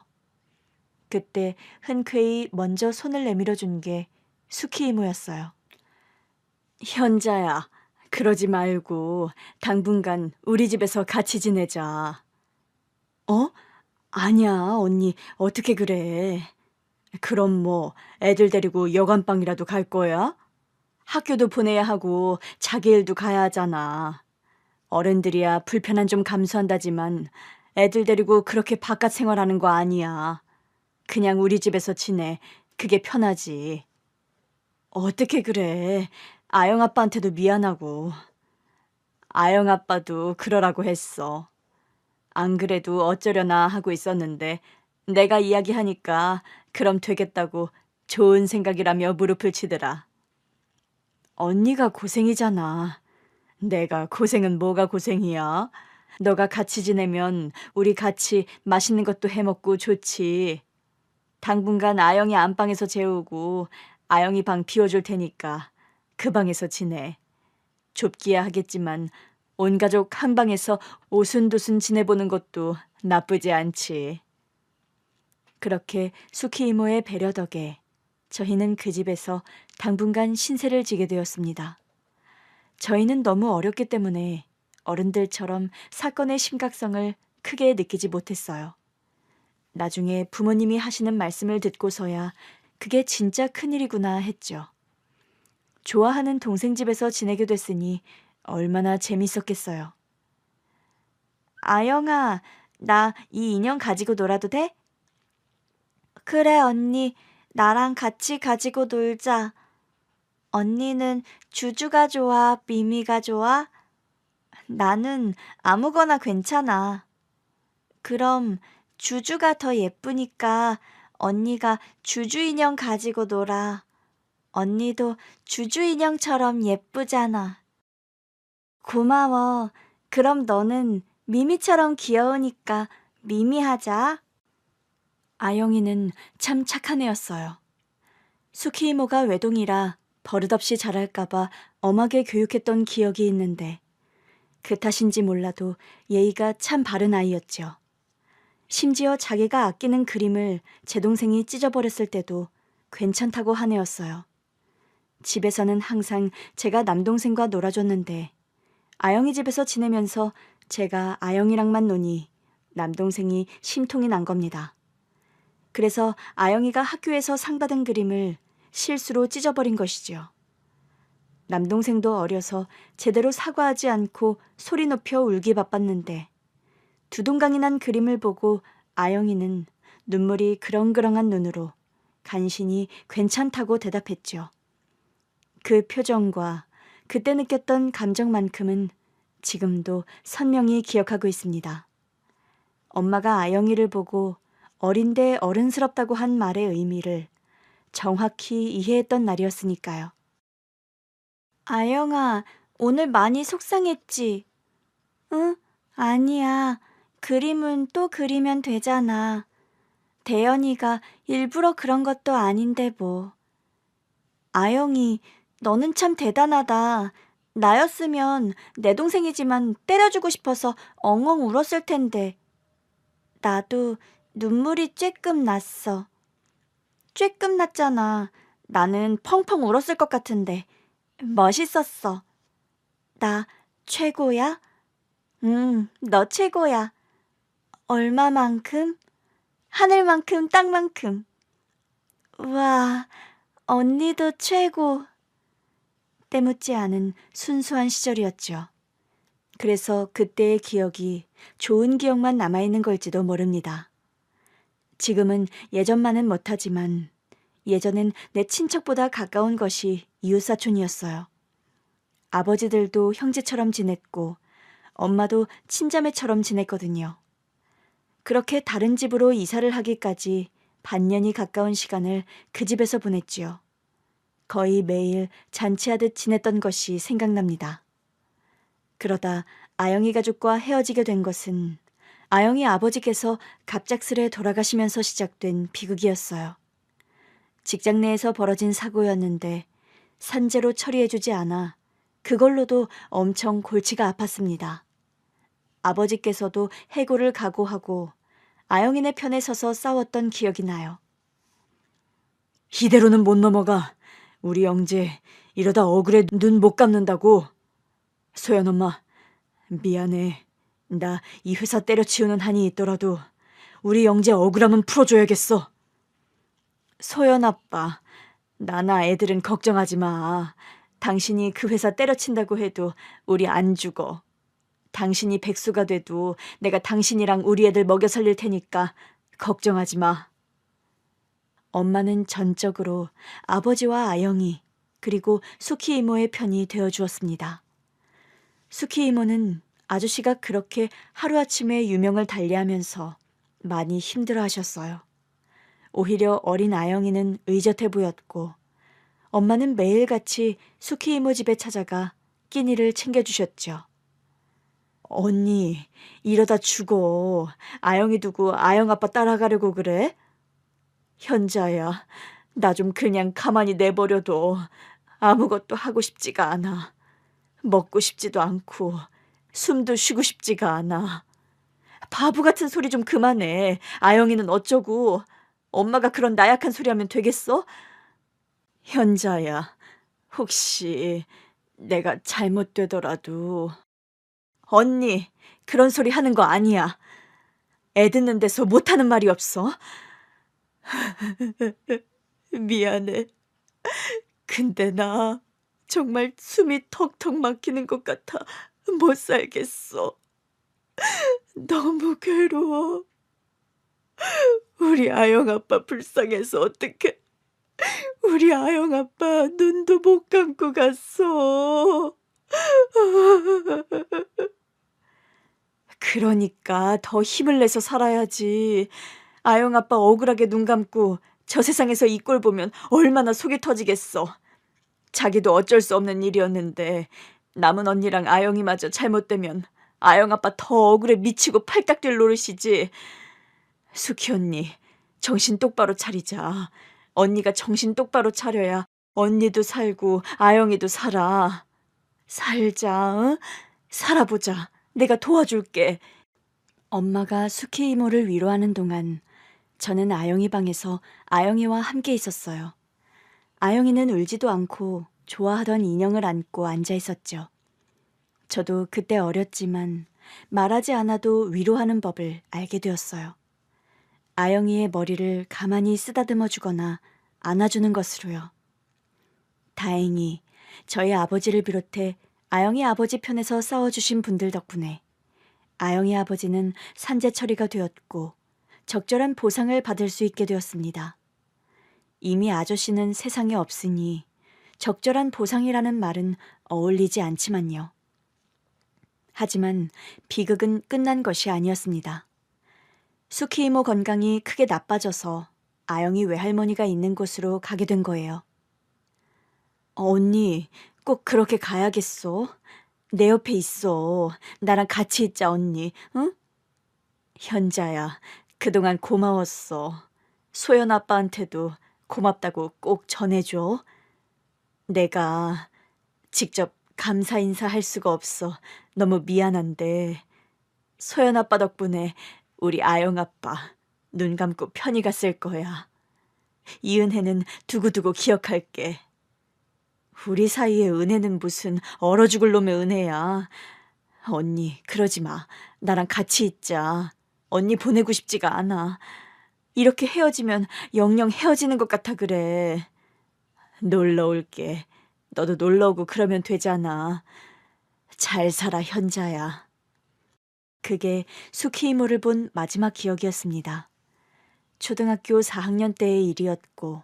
그때 흔쾌히 먼저 손을 내밀어 준 게 수키 이모였어요. 현자야, 그러지 말고 당분간 우리 집에서 같이 지내자. 어? 아니야, 언니. 어떻게 그래? 그럼 뭐 애들 데리고 여관방이라도 갈 거야? 학교도 보내야 하고 자기 일도 가야 하잖아. 어른들이야 불편한 좀 감수한다지만 애들 데리고 그렇게 바깥 생활하는 거 아니야. 그냥 우리 집에서 지내. 그게 편하지. 어떻게 그래. 아영 아빠한테도 미안하고. 아영 아빠도 그러라고 했어. 안 그래도 어쩌려나 하고 있었는데 내가 이야기하니까 그럼 되겠다고 좋은 생각이라며 무릎을 치더라. 언니가 고생이잖아. 내가 고생은 뭐가 고생이야? 너가 같이 지내면 우리 같이 맛있는 것도 해먹고 좋지. 당분간 아영이 안방에서 재우고 아영이 방 비워줄 테니까 그 방에서 지내. 좁기야 하겠지만 온 가족 한 방에서 오순도순 지내보는 것도 나쁘지 않지. 그렇게 수키 이모의 배려 덕에 저희는 그 집에서 당분간 신세를 지게 되었습니다. 저희는 너무 어렸기 때문에 어른들처럼 사건의 심각성을 크게 느끼지 못했어요. 나중에 부모님이 하시는 말씀을 듣고서야 그게 진짜 큰일이구나 했죠. 좋아하는 동생 집에서 지내게 됐으니 얼마나 재밌었겠어요. 아영아, 나 이 인형 가지고 놀아도 돼? 그래, 언니. 나랑 같이 가지고 놀자. 언니는 주주가 좋아, 미미가 좋아? 나는 아무거나 괜찮아. 그럼 주주가 더 예쁘니까 언니가 주주 인형 가지고 놀아. 언니도 주주 인형처럼 예쁘잖아. 고마워. 그럼 너는 미미처럼 귀여우니까 미미 하자. 아영이는 참 착한 애였어요. 수키 이모가 외동이라 버릇없이 자랄까봐 엄하게 교육했던 기억이 있는데 그 탓인지 몰라도 예의가 참 바른 아이였죠. 심지어 자기가 아끼는 그림을 제 동생이 찢어버렸을 때도 괜찮다고 한 애였어요. 집에서는 항상 제가 남동생과 놀아줬는데 아영이 집에서 지내면서 제가 아영이랑만 노니 남동생이 심통이 난 겁니다. 그래서 아영이가 학교에서 상 받은 그림을 실수로 찢어버린 것이죠. 남동생도 어려서 제대로 사과하지 않고 소리 높여 울기 바빴는데 두동강이 난 그림을 보고 아영이는 눈물이 그렁그렁한 눈으로 간신히 괜찮다고 대답했죠. 그 표정과 그때 느꼈던 감정만큼은 지금도 선명히 기억하고 있습니다. 엄마가 아영이를 보고 어린데 어른스럽다고 한 말의 의미를 정확히 이해했던 날이었으니까요. 아영아, 오늘 많이 속상했지? 응? 아니야. 그림은 또 그리면 되잖아. 대연이가 일부러 그런 것도 아닌데 뭐. 아영이, 너는 참 대단하다. 나였으면 내 동생이지만 때려주고 싶어서 엉엉 울었을 텐데. 나도 눈물이 쬐끔 났어. 쬐끔 났잖아. 나는 펑펑 울었을 것 같은데. 멋있었어. 나 최고야? 응, 너 최고야. 얼마만큼? 하늘만큼, 땅만큼. 우와, 언니도 최고. 때묻지 않은 순수한 시절이었죠. 그래서 그때의 기억이 좋은 기억만 남아있는 걸지도 모릅니다. 지금은 예전만은 못하지만 예전엔 내 친척보다 가까운 것이 이웃사촌이었어요. 아버지들도 형제처럼 지냈고 엄마도 친자매처럼 지냈거든요. 그렇게 다른 집으로 이사를 하기까지 반년이 가까운 시간을 그 집에서 보냈지요. 거의 매일 잔치하듯 지냈던 것이 생각납니다. 그러다 아영이 가족과 헤어지게 된 것은 아영이 아버지께서 갑작스레 돌아가시면서 시작된 비극이었어요. 직장 내에서 벌어진 사고였는데 산재로 처리해주지 않아 그걸로도 엄청 골치가 아팠습니다. 아버지께서도 해고를 각오하고 아영이네 편에 서서 싸웠던 기억이 나요. 이대로는 못 넘어가. 우리 영재 이러다 억울해 눈 못 감는다고. 소연 엄마, 미안해. 나 이 회사 때려치우는 한이 있더라도 우리 영재 억울함은 풀어줘야겠어. 소연 아빠, 나나 애들은 걱정하지 마. 당신이 그 회사 때려친다고 해도 우리 안 죽어. 당신이 백수가 돼도 내가 당신이랑 우리 애들 먹여 살릴 테니까 걱정하지 마. 엄마는 전적으로 아버지와 아영이 그리고 수키 이모의 편이 되어 주었습니다. 수키 이모는 아저씨가 그렇게 하루아침에 유명을 달리하면서 많이 힘들어 하셨어요. 오히려 어린 아영이는 의젓해 보였고 엄마는 매일같이 수키 이모 집에 찾아가 끼니를 챙겨주셨죠. 언니, 이러다 죽어. 아영이 두고 아영 아빠 따라가려고 그래? 현자야, 나 좀 그냥 가만히 내버려둬. 아무것도 하고 싶지가 않아. 먹고 싶지도 않고 숨도 쉬고 싶지가 않아. 바보 같은 소리 좀 그만해. 아영이는 어쩌고. 엄마가 그런 나약한 소리 하면 되겠어? 현자야, 혹시 내가 잘못되더라도. 언니, 그런 소리 하는 거 아니야. 애 듣는 데서 못하는 말이 없어. 미안해. 근데 나 정말 숨이 턱턱 막히는 것 같아. 못 살겠어. 너무 괴로워. 우리 아영 아빠 불쌍해서 어떡해. 우리 아영 아빠 눈도 못 감고 갔어. 그러니까 더 힘을 내서 살아야지. 아영 아빠 억울하게 눈 감고 저 세상에서 이 꼴 보면 얼마나 속이 터지겠어. 자기도 어쩔 수 없는 일이었는데 남은 언니랑 아영이마저 잘못되면 아영 아빠 더 억울해 미치고 팔딱 뛸 노릇이지. 수키 언니, 정신 똑바로 차리자. 언니가 정신 똑바로 차려야 언니도 살고 아영이도 살아. 살자, 응? 살아보자. 내가 도와줄게. 엄마가 수키 이모를 위로하는 동안 저는 아영이 방에서 아영이와 함께 있었어요. 아영이는 울지도 않고 좋아하던 인형을 안고 앉아 있었죠. 저도 그때 어렸지만 말하지 않아도 위로하는 법을 알게 되었어요. 아영이의 머리를 가만히 쓰다듬어 주거나 안아주는 것으로요. 다행히 저희 아버지를 비롯해 아영이 아버지 편에서 싸워주신 분들 덕분에 아영이 아버지는 산재 처리가 되었고 적절한 보상을 받을 수 있게 되었습니다. 이미 아저씨는 세상에 없으니 적절한 보상이라는 말은 어울리지 않지만요. 하지만 비극은 끝난 것이 아니었습니다. 수키 이모 건강이 크게 나빠져서 아영이 외할머니가 있는 곳으로 가게 된 거예요. 언니, 꼭 그렇게 가야겠어? 내 옆에 있어. 나랑 같이 있자, 언니. 응? 현자야, 그동안 고마웠어. 소연 아빠한테도 고맙다고 꼭 전해줘. 내가 직접 감사 인사할 수가 없어. 너무 미안한데 소연 아빠 덕분에 우리 아영 아빠 눈 감고 편히 갔을 거야. 이 은혜는 두고두고 기억할게. 우리 사이의 은혜는 무슨 얼어 죽을 놈의 은혜야. 언니, 그러지 마. 나랑 같이 있자. 언니 보내고 싶지가 않아. 이렇게 헤어지면 영영 헤어지는 것 같아 그래. 놀러 올게. 너도 놀러 오고 그러면 되잖아. 잘 살아, 현자야. 그게 수키 이모를 본 마지막 기억이었습니다. 초등학교 4학년 때의 일이었고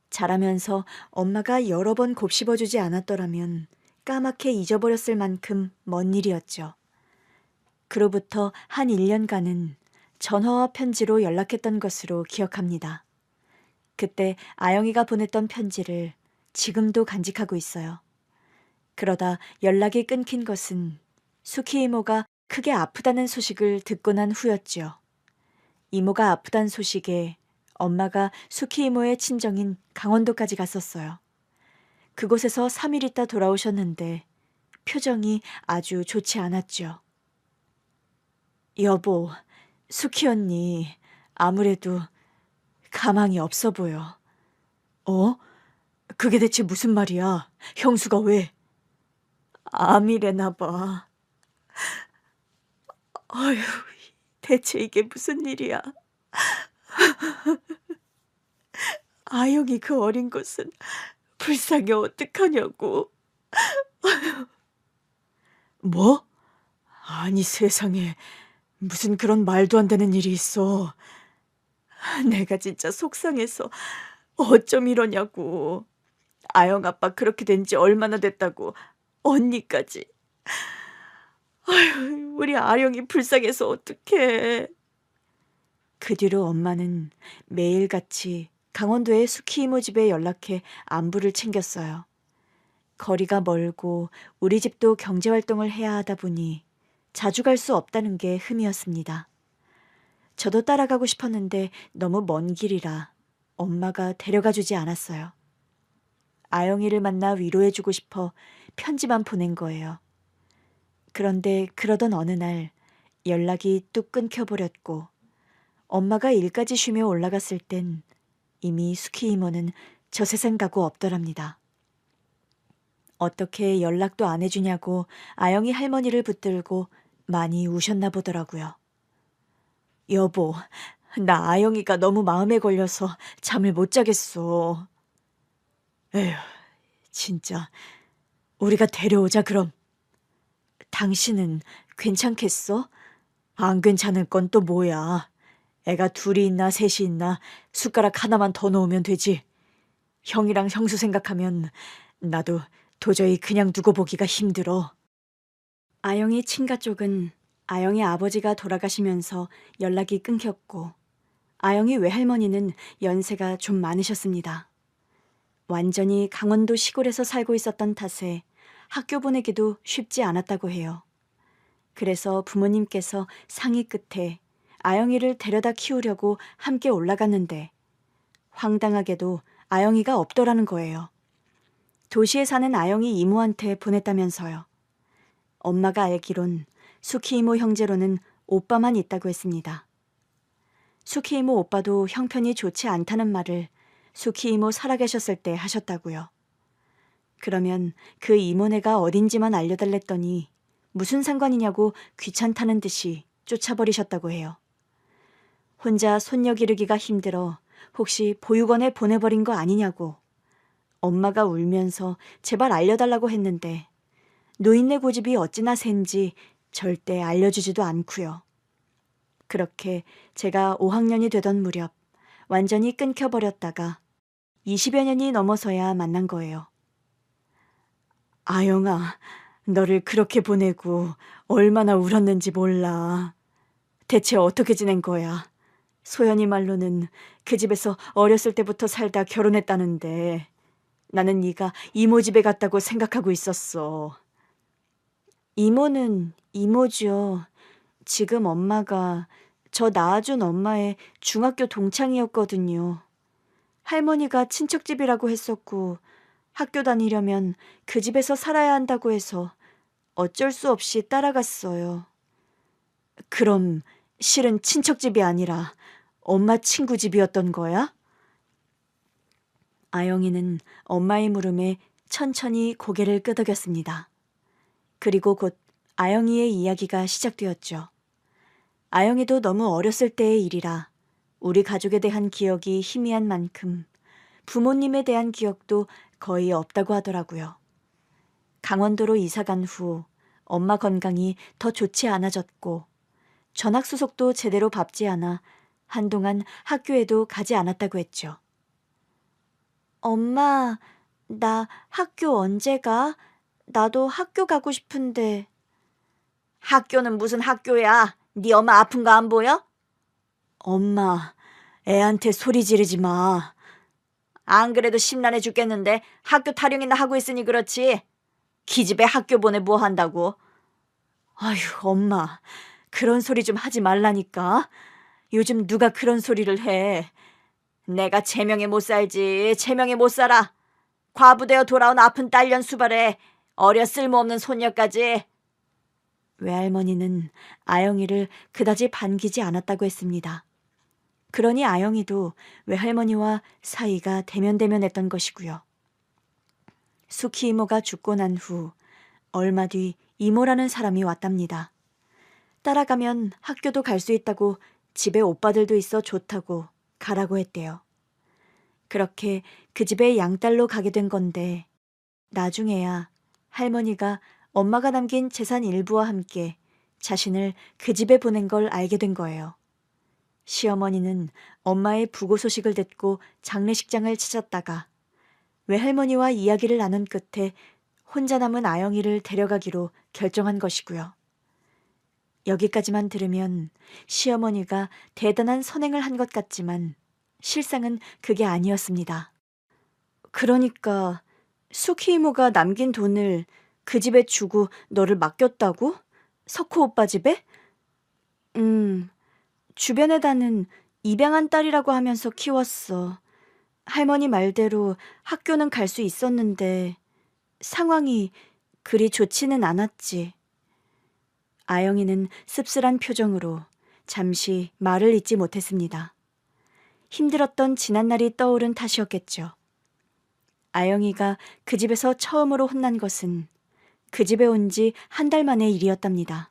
자라면서 엄마가 여러 번 곱씹어주지 않았더라면 까맣게 잊어버렸을 만큼 먼 일이었죠. 그로부터 한 1년간은 전화와 편지로 연락했던 것으로 기억합니다. 그때 아영이가 보냈던 편지를 지금도 간직하고 있어요. 그러다 연락이 끊긴 것은 수키 이모가 크게 아프다는 소식을 듣고 난 후였지요. 이모가 아프단 소식에 엄마가 수키 이모의 친정인 강원도까지 갔었어요. 그곳에서 3일 있다 돌아오셨는데 표정이 아주 좋지 않았죠. 여보, 수키 언니 아무래도 가망이 없어 보여. 어? 그게 대체 무슨 말이야? 형수가 왜? 암이래나 봐. 어휴, 대체 이게 무슨 일이야? 아영이 그 어린 것은 불쌍해 어떡하냐고. 뭐? 아니 세상에 무슨 그런 말도 안 되는 일이 있어. 내가 진짜 속상해서 어쩜 이러냐고. 아영 아빠 그렇게 된 지 얼마나 됐다고. 언니까지. 우리 아영이 불쌍해서 어떡해. 그 뒤로 엄마는 매일같이 강원도의 수키 이모 집에 연락해 안부를 챙겼어요. 거리가 멀고 우리 집도 경제활동을 해야 하다 보니 자주 갈 수 없다는 게 흠이었습니다. 저도 따라가고 싶었는데 너무 먼 길이라 엄마가 데려가 주지 않았어요. 아영이를 만나 위로해주고 싶어 편지만 보낸 거예요. 그런데 그러던 어느 날 연락이 뚝 끊겨버렸고 엄마가 일까지 쉬며 올라갔을 땐 이미 수키 이모는 저 세상 가고 없더랍니다. 어떻게 연락도 안 해주냐고 아영이 할머니를 붙들고 많이 우셨나 보더라고요. 여보, 나 아영이가 너무 마음에 걸려서 잠을 못 자겠어. 에휴, 진짜 우리가 데려오자 그럼. 당신은 괜찮겠어? 안 괜찮을 건 또 뭐야. 애가 둘이 있나 셋이 있나 숟가락 하나만 더 넣으면 되지. 형이랑 형수 생각하면 나도 도저히 그냥 두고 보기가 힘들어. 아영이 친가 쪽은 아영이 아버지가 돌아가시면서 연락이 끊겼고 아영이 외할머니는 연세가 좀 많으셨습니다. 완전히 강원도 시골에서 살고 있었던 탓에 학교 보내기도 쉽지 않았다고 해요. 그래서 부모님께서 상의 끝에 아영이를 데려다 키우려고 함께 올라갔는데 황당하게도 아영이가 없더라는 거예요. 도시에 사는 아영이 이모한테 보냈다면서요. 엄마가 알기론 수키 이모 형제로는 오빠만 있다고 했습니다. 수키 이모 오빠도 형편이 좋지 않다는 말을 수키 이모 살아계셨을 때 하셨다고요. 그러면 그 이모네가 어딘지만 알려달랬더니 무슨 상관이냐고 귀찮다는 듯이 쫓아버리셨다고 해요. 혼자 손녀 기르기가 힘들어 혹시 보육원에 보내버린 거 아니냐고 엄마가 울면서 제발 알려달라고 했는데 노인네 고집이 어찌나 센지 절대 알려주지도 않고요. 그렇게 제가 5학년이 되던 무렵 완전히 끊겨버렸다가 20여 년이 넘어서야 만난 거예요. 아영아, 너를 그렇게 보내고 얼마나 울었는지 몰라. 대체 어떻게 지낸 거야? 소연이 말로는 그 집에서 어렸을 때부터 살다 결혼했다는데 나는 네가 이모 집에 갔다고 생각하고 있었어. 이모는 이모죠. 지금 엄마가 저 낳아준 엄마의 중학교 동창이었거든요. 할머니가 친척집이라고 했었고 학교 다니려면 그 집에서 살아야 한다고 해서 어쩔 수 없이 따라갔어요. 그럼 실은 친척집이 아니라 엄마 친구 집이었던 거야? 아영이는 엄마의 물음에 천천히 고개를 끄덕였습니다. 그리고 곧 아영이의 이야기가 시작되었죠. 아영이도 너무 어렸을 때의 일이라 우리 가족에 대한 기억이 희미한 만큼 부모님에 대한 기억도 거의 없다고 하더라고요. 강원도로 이사 간 후 엄마 건강이 더 좋지 않아졌고 전학수속도 제대로 밟지 않아 한동안 학교에도 가지 않았다고 했죠. 엄마, 나 학교 언제 가? 나도 학교 가고 싶은데. 학교는 무슨 학교야? 네 엄마 아픈 거 안 보여? 엄마, 애한테 소리 지르지 마. 안 그래도 심란해 죽겠는데 학교 타령이나 하고 있으니 그렇지. 기집애 학교 보내 뭐 한다고. 아휴, 엄마, 그런 소리 좀 하지 말라니까. 요즘 누가 그런 소리를 해. 내가 제명에 못 살지. 제명에 못 살아. 과부되어 돌아온 아픈 딸년 수발에 어려 쓸모없는 손녀까지. 외할머니는 아영이를 그다지 반기지 않았다고 했습니다. 그러니 아영이도 외할머니와 사이가 대면대면했던 것이고요. 수키 이모가 죽고 난 후 얼마 뒤 이모라는 사람이 왔답니다. 따라가면 학교도 갈 수 있다고 집에 오빠들도 있어 좋다고 가라고 했대요. 그렇게 그 집에 양딸로 가게 된 건데 나중에야 할머니가 엄마가 남긴 재산 일부와 함께 자신을 그 집에 보낸 걸 알게 된 거예요. 시어머니는 엄마의 부고 소식을 듣고 장례식장을 찾았다가 외할머니와 이야기를 나눈 끝에 혼자 남은 아영이를 데려가기로 결정한 것이고요. 여기까지만 들으면 시어머니가 대단한 선행을 한 것 같지만 실상은 그게 아니었습니다. 그러니까 수키 이모가 남긴 돈을 그 집에 주고 너를 맡겼다고? 석호 오빠 집에? 주변에다는 입양한 딸이라고 하면서 키웠어. 할머니 말대로 학교는 갈 수 있었는데 상황이 그리 좋지는 않았지. 아영이는 씁쓸한 표정으로 잠시 말을 잇지 못했습니다. 힘들었던 지난날이 떠오른 탓이었겠죠. 아영이가 그 집에서 처음으로 혼난 것은 그 집에 온 지 한 달 만의 일이었답니다.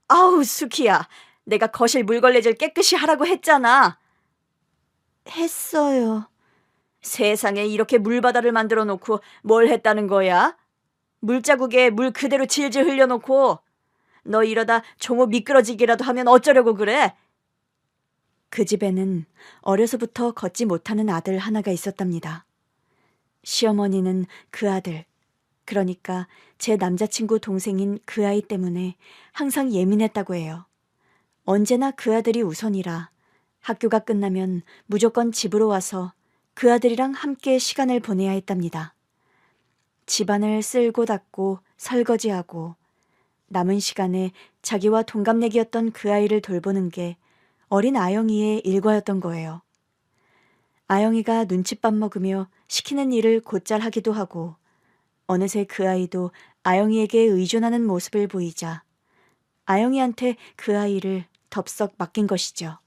아우, 수키야. 내가 거실 물걸레질 깨끗이 하라고 했잖아. 했어요. 세상에 이렇게 물바다를 만들어 놓고 뭘 했다는 거야? 물자국에 물 그대로 질질 흘려놓고 너 이러다 종호 미끄러지기라도 하면 어쩌려고 그래? 그 집에는 어려서부터 걷지 못하는 아들 하나가 있었답니다. 시어머니는 그 아들, 그러니까 제 남자친구 동생인 그 아이 때문에 항상 예민했다고 해요. 언제나 그 아들이 우선이라 학교가 끝나면 무조건 집으로 와서 그 아들이랑 함께 시간을 보내야 했답니다. 집안을 쓸고 닦고 설거지하고 남은 시간에 자기와 동갑내기였던 그 아이를 돌보는 게 어린 아영이의 일과였던 거예요. 아영이가 눈칫밥 먹으며 시키는 일을 곧잘 하기도 하고 어느새 그 아이도 아영이에게 의존하는 모습을 보이자 아영이한테 그 아이를 덥석 맡긴 것이죠.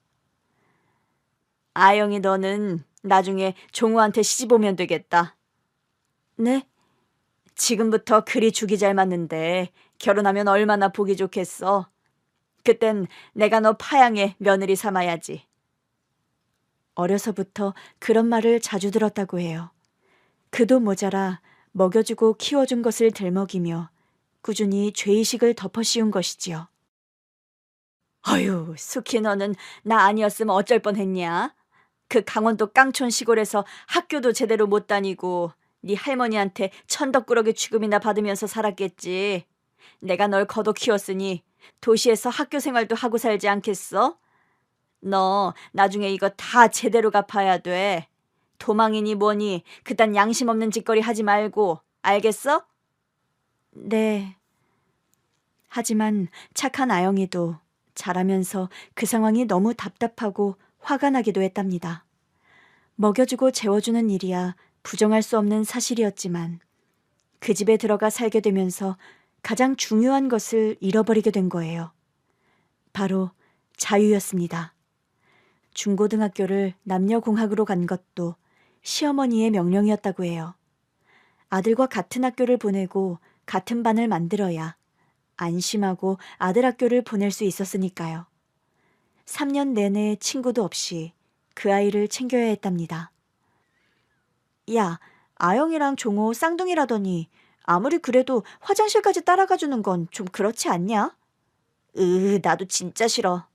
아영이 너는 나중에 종호한테 시집 오면 되겠다. 네? 지금부터 그리 죽이 잘 맞는데 결혼하면 얼마나 보기 좋겠어. 그땐 내가 너 파양에 며느리 삼아야지. 어려서부터 그런 말을 자주 들었다고 해요. 그도 모자라 먹여주고 키워준 것을 들먹이며 꾸준히 죄의식을 덮어씌운 것이지요. 어휴, 수키 너는 나 아니었으면 어쩔 뻔했냐? 그 강원도 깡촌 시골에서 학교도 제대로 못 다니고 네 할머니한테 천덕꾸러기 취급이나 받으면서 살았겠지. 내가 널 거둬 키웠으니 도시에서 학교 생활도 하고 살지 않겠어? 너 나중에 이거 다 제대로 갚아야 돼. 도망이니 뭐니 그딴 양심 없는 짓거리 하지 말고, 알겠어? 네. 하지만 착한 아영이도 자라면서 그 상황이 너무 답답하고 화가 나기도 했답니다. 먹여주고 재워주는 일이야 부정할 수 없는 사실이었지만 그 집에 들어가 살게 되면서 가장 중요한 것을 잃어버리게 된 거예요. 바로 자유였습니다. 중고등학교를 남녀공학으로 간 것도 시어머니의 명령이었다고 해요. 아들과 같은 학교를 보내고 같은 반을 만들어야 안심하고 아들 학교를 보낼 수 있었으니까요. 3년 내내 친구도 없이 그 아이를 챙겨야 했답니다. 야, 아영이랑 종호 쌍둥이라더니 아무리 그래도 화장실까지 따라가 주는 건 좀 그렇지 않냐? 나도 진짜 싫어.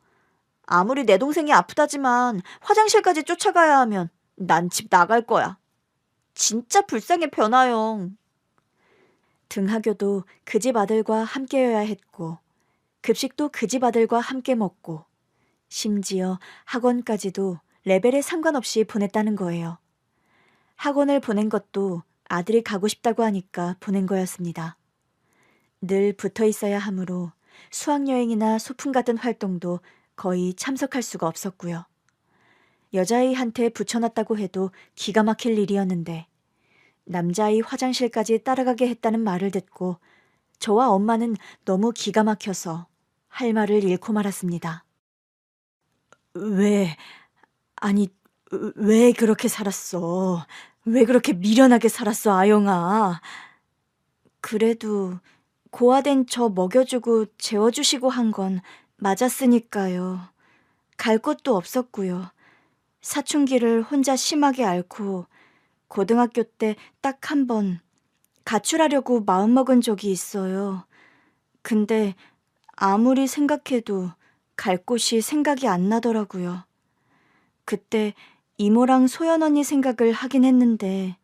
아무리 내 동생이 아프다지만 화장실까지 쫓아가야 하면 난 집 나갈 거야. 진짜 불쌍해, 변아영. 등하교도 그 집 아들과 함께여야 했고 급식도 그 집 아들과 함께 먹고 심지어 학원까지도 레벨에 상관없이 보냈다는 거예요. 학원을 보낸 것도 아들이 가고 싶다고 하니까 보낸 거였습니다. 늘 붙어 있어야 하므로 수학여행이나 소풍 같은 활동도 거의 참석할 수가 없었고요. 여자아이한테 붙여놨다고 해도 기가 막힐 일이었는데 남자아이 화장실까지 따라가게 했다는 말을 듣고 저와 엄마는 너무 기가 막혀서 할 말을 잃고 말았습니다. 아니, 왜 그렇게 살았어? 왜 그렇게 미련하게 살았어, 아영아? 그래도 고아된 저 먹여주고 재워주시고 한 건 맞았으니까요. 갈 곳도 없었고요. 사춘기를 혼자 심하게 앓고 고등학교 때 딱 한 번 가출하려고 마음먹은 적이 있어요. 근데 아무리 생각해도 갈 곳이 생각이 안 나더라고요. 그때 이모랑 소연 언니 생각을 하긴 했는데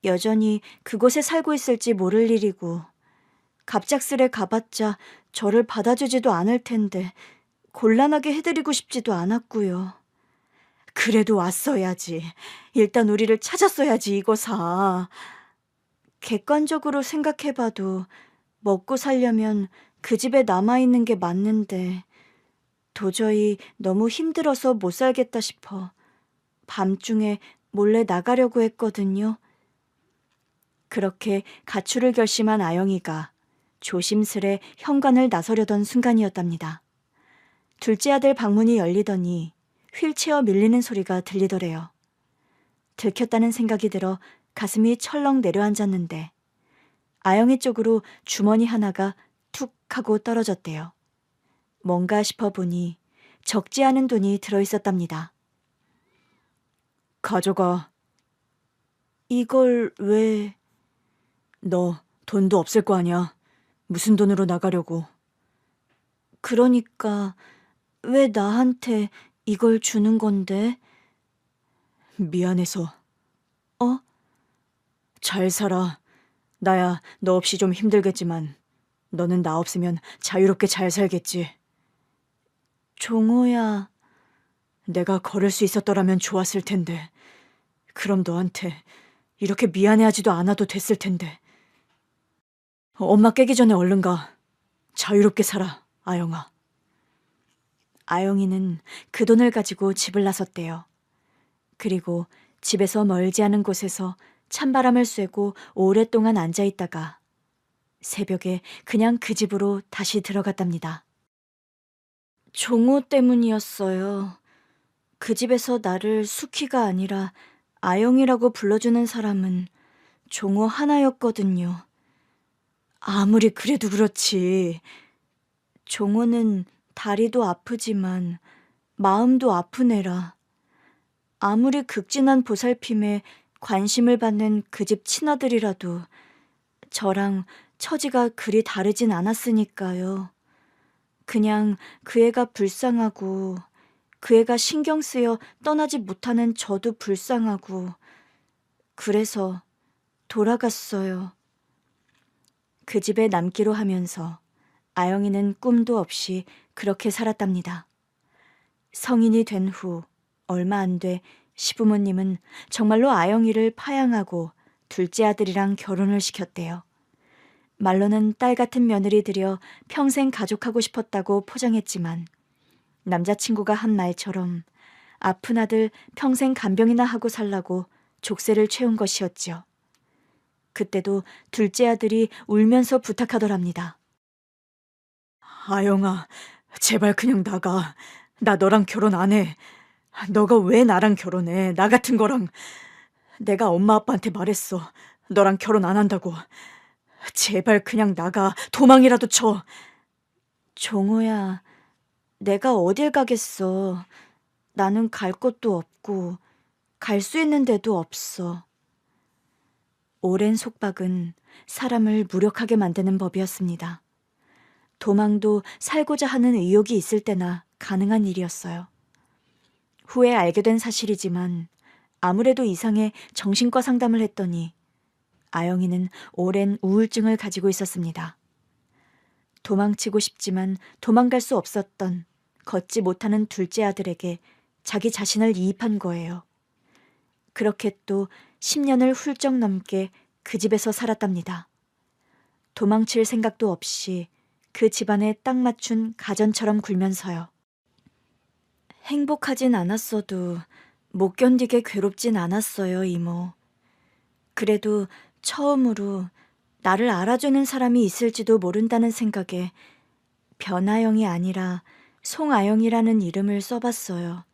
여전히 그곳에 살고 있을지 모를 일이고 갑작스레 가봤자 저를 받아주지도 않을 텐데 곤란하게 해드리고 싶지도 않았고요. 그래도 왔어야지. 일단 우리를 찾았어야지, 이거사. 객관적으로 생각해봐도 먹고 살려면 그 집에 남아있는 게 맞는데 도저히 너무 힘들어서 못 살겠다 싶어 밤중에 몰래 나가려고 했거든요. 그렇게 가출을 결심한 아영이가 조심스레 현관을 나서려던 순간이었답니다. 둘째 아들 방문이 열리더니 휠체어 밀리는 소리가 들리더래요. 들켰다는 생각이 들어 가슴이 철렁 내려앉았는데 아영이 쪽으로 주머니 하나가 툭 하고 떨어졌대요. 뭔가 싶어 보니 적지 않은 돈이 들어있었답니다. 가져가. 이걸 왜... 너 돈도 없을 거 아니야. 무슨 돈으로 나가려고. 그러니까 왜 나한테 이걸 주는 건데? 미안해서. 어? 잘 살아. 나야 너 없이 좀 힘들겠지만 너는 나 없으면 자유롭게 잘 살겠지. 종호야. 내가 걸을 수 있었더라면 좋았을 텐데. 그럼 너한테 이렇게 미안해하지도 않아도 됐을 텐데. 엄마 깨기 전에 얼른 가. 자유롭게 살아, 아영아. 아영이는 그 돈을 가지고 집을 나섰대요. 그리고 집에서 멀지 않은 곳에서 찬바람을 쐬고 오랫동안 앉아있다가 새벽에 그냥 그 집으로 다시 들어갔답니다. 종호 때문이었어요. 그 집에서 나를 수키가 아니라 아영이라고 불러주는 사람은 종호 하나였거든요. 아무리 그래도 그렇지. 종호는 다리도 아프지만 마음도 아픈 애라. 아무리 극진한 보살핌에 관심을 받는 그 집 친아들이라도 저랑 처지가 그리 다르진 않았으니까요. 그냥 그 애가 불쌍하고 그 애가 신경 쓰여 떠나지 못하는 저도 불쌍하고 그래서 돌아갔어요. 그 집에 남기로 하면서 아영이는 꿈도 없이 그렇게 살았답니다. 성인이 된 후 얼마 안 돼 시부모님은 정말로 아영이를 파양하고 둘째 아들이랑 결혼을 시켰대요. 말로는 딸 같은 며느리 들여 평생 가족하고 싶었다고 포장했지만 남자친구가 한 말처럼 아픈 아들 평생 간병이나 하고 살라고 족쇄를 채운 것이었죠. 그때도 둘째 아들이 울면서 부탁하더랍니다. 아영아, 제발 그냥 나가. 나 너랑 결혼 안 해. 너가 왜 나랑 결혼해? 나 같은 거랑. 내가 엄마 아빠한테 말했어. 너랑 결혼 안 한다고. 제발 그냥 나가. 도망이라도 쳐. 종호야, 내가 어딜 가겠어. 나는 갈 곳도 없고 갈 수 있는 데도 없어. 오랜 속박은 사람을 무력하게 만드는 법이었습니다. 도망도 살고자 하는 의욕이 있을 때나 가능한 일이었어요. 후에 알게 된 사실이지만 아무래도 이상해 정신과 상담을 했더니 아영이는 오랜 우울증을 가지고 있었습니다. 도망치고 싶지만 도망갈 수 없었던 걷지 못하는 둘째 아들에게 자기 자신을 이입한 거예요. 그렇게 또 10년을 훌쩍 넘게 그 집에서 살았답니다. 도망칠 생각도 없이 그 집안에 딱 맞춘 가전처럼 굴면서요. 행복하진 않았어도 못 견디게 괴롭진 않았어요, 이모. 그래도 처음으로 나를 알아주는 사람이 있을지도 모른다는 생각에 변아영이 아니라 송아영이라는 이름을 써봤어요.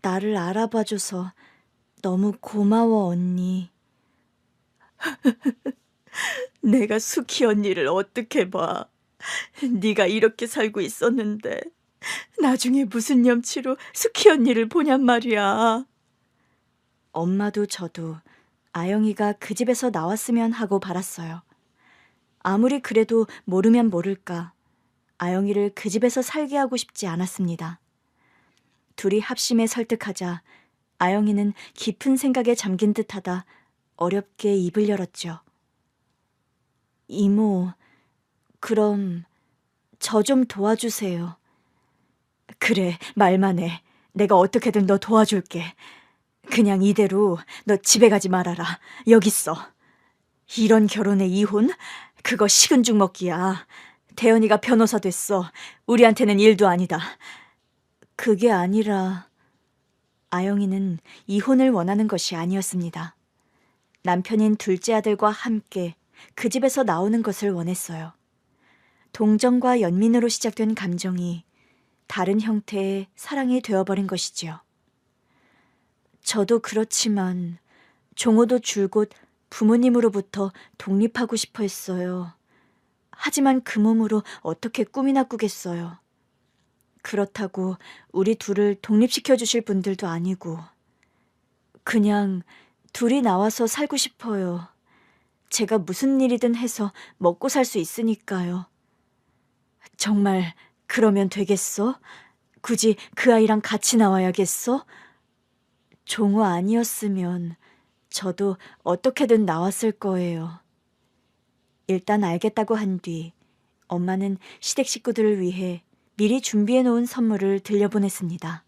나를 알아봐줘서 너무 고마워, 언니. 내가 수키 언니를 어떻게 봐. 네가 이렇게 살고 있었는데 나중에 무슨 염치로 수키 언니를 보냔 말이야. 엄마도 저도 아영이가 그 집에서 나왔으면 하고 바랐어요. 아무리 그래도 모르면 모를까 아영이를 그 집에서 살게 하고 싶지 않았습니다. 둘이 합심해 설득하자 아영이는 깊은 생각에 잠긴 듯하다 어렵게 입을 열었죠. 이모, 그럼 저 좀 도와주세요. 그래, 말만 해. 내가 어떻게든 너 도와줄게. 그냥 이대로 너 집에 가지 말아라. 여기 있어. 이런 결혼에 이혼? 그거 식은 죽 먹기야. 태연이가 변호사 됐어. 우리한테는 일도 아니다. 그게 아니라 아영이는 이혼을 원하는 것이 아니었습니다. 남편인 둘째 아들과 함께 그 집에서 나오는 것을 원했어요. 동정과 연민으로 시작된 감정이 다른 형태의 사랑이 되어버린 것이지요. 저도 그렇지만 종호도 줄곧 부모님으로부터 독립하고 싶어 했어요. 하지만 그 몸으로 어떻게 꿈이나 꾸겠어요. 그렇다고 우리 둘을 독립시켜 주실 분들도 아니고 그냥 둘이 나와서 살고 싶어요. 제가 무슨 일이든 해서 먹고 살 수 있으니까요. 정말 그러면 되겠어? 굳이 그 아이랑 같이 나와야겠어? 종호 아니었으면 저도 어떻게든 나왔을 거예요. 일단 알겠다고 한 뒤 엄마는 시댁 식구들을 위해 미리 준비해 놓은 선물을 들려보냈습니다.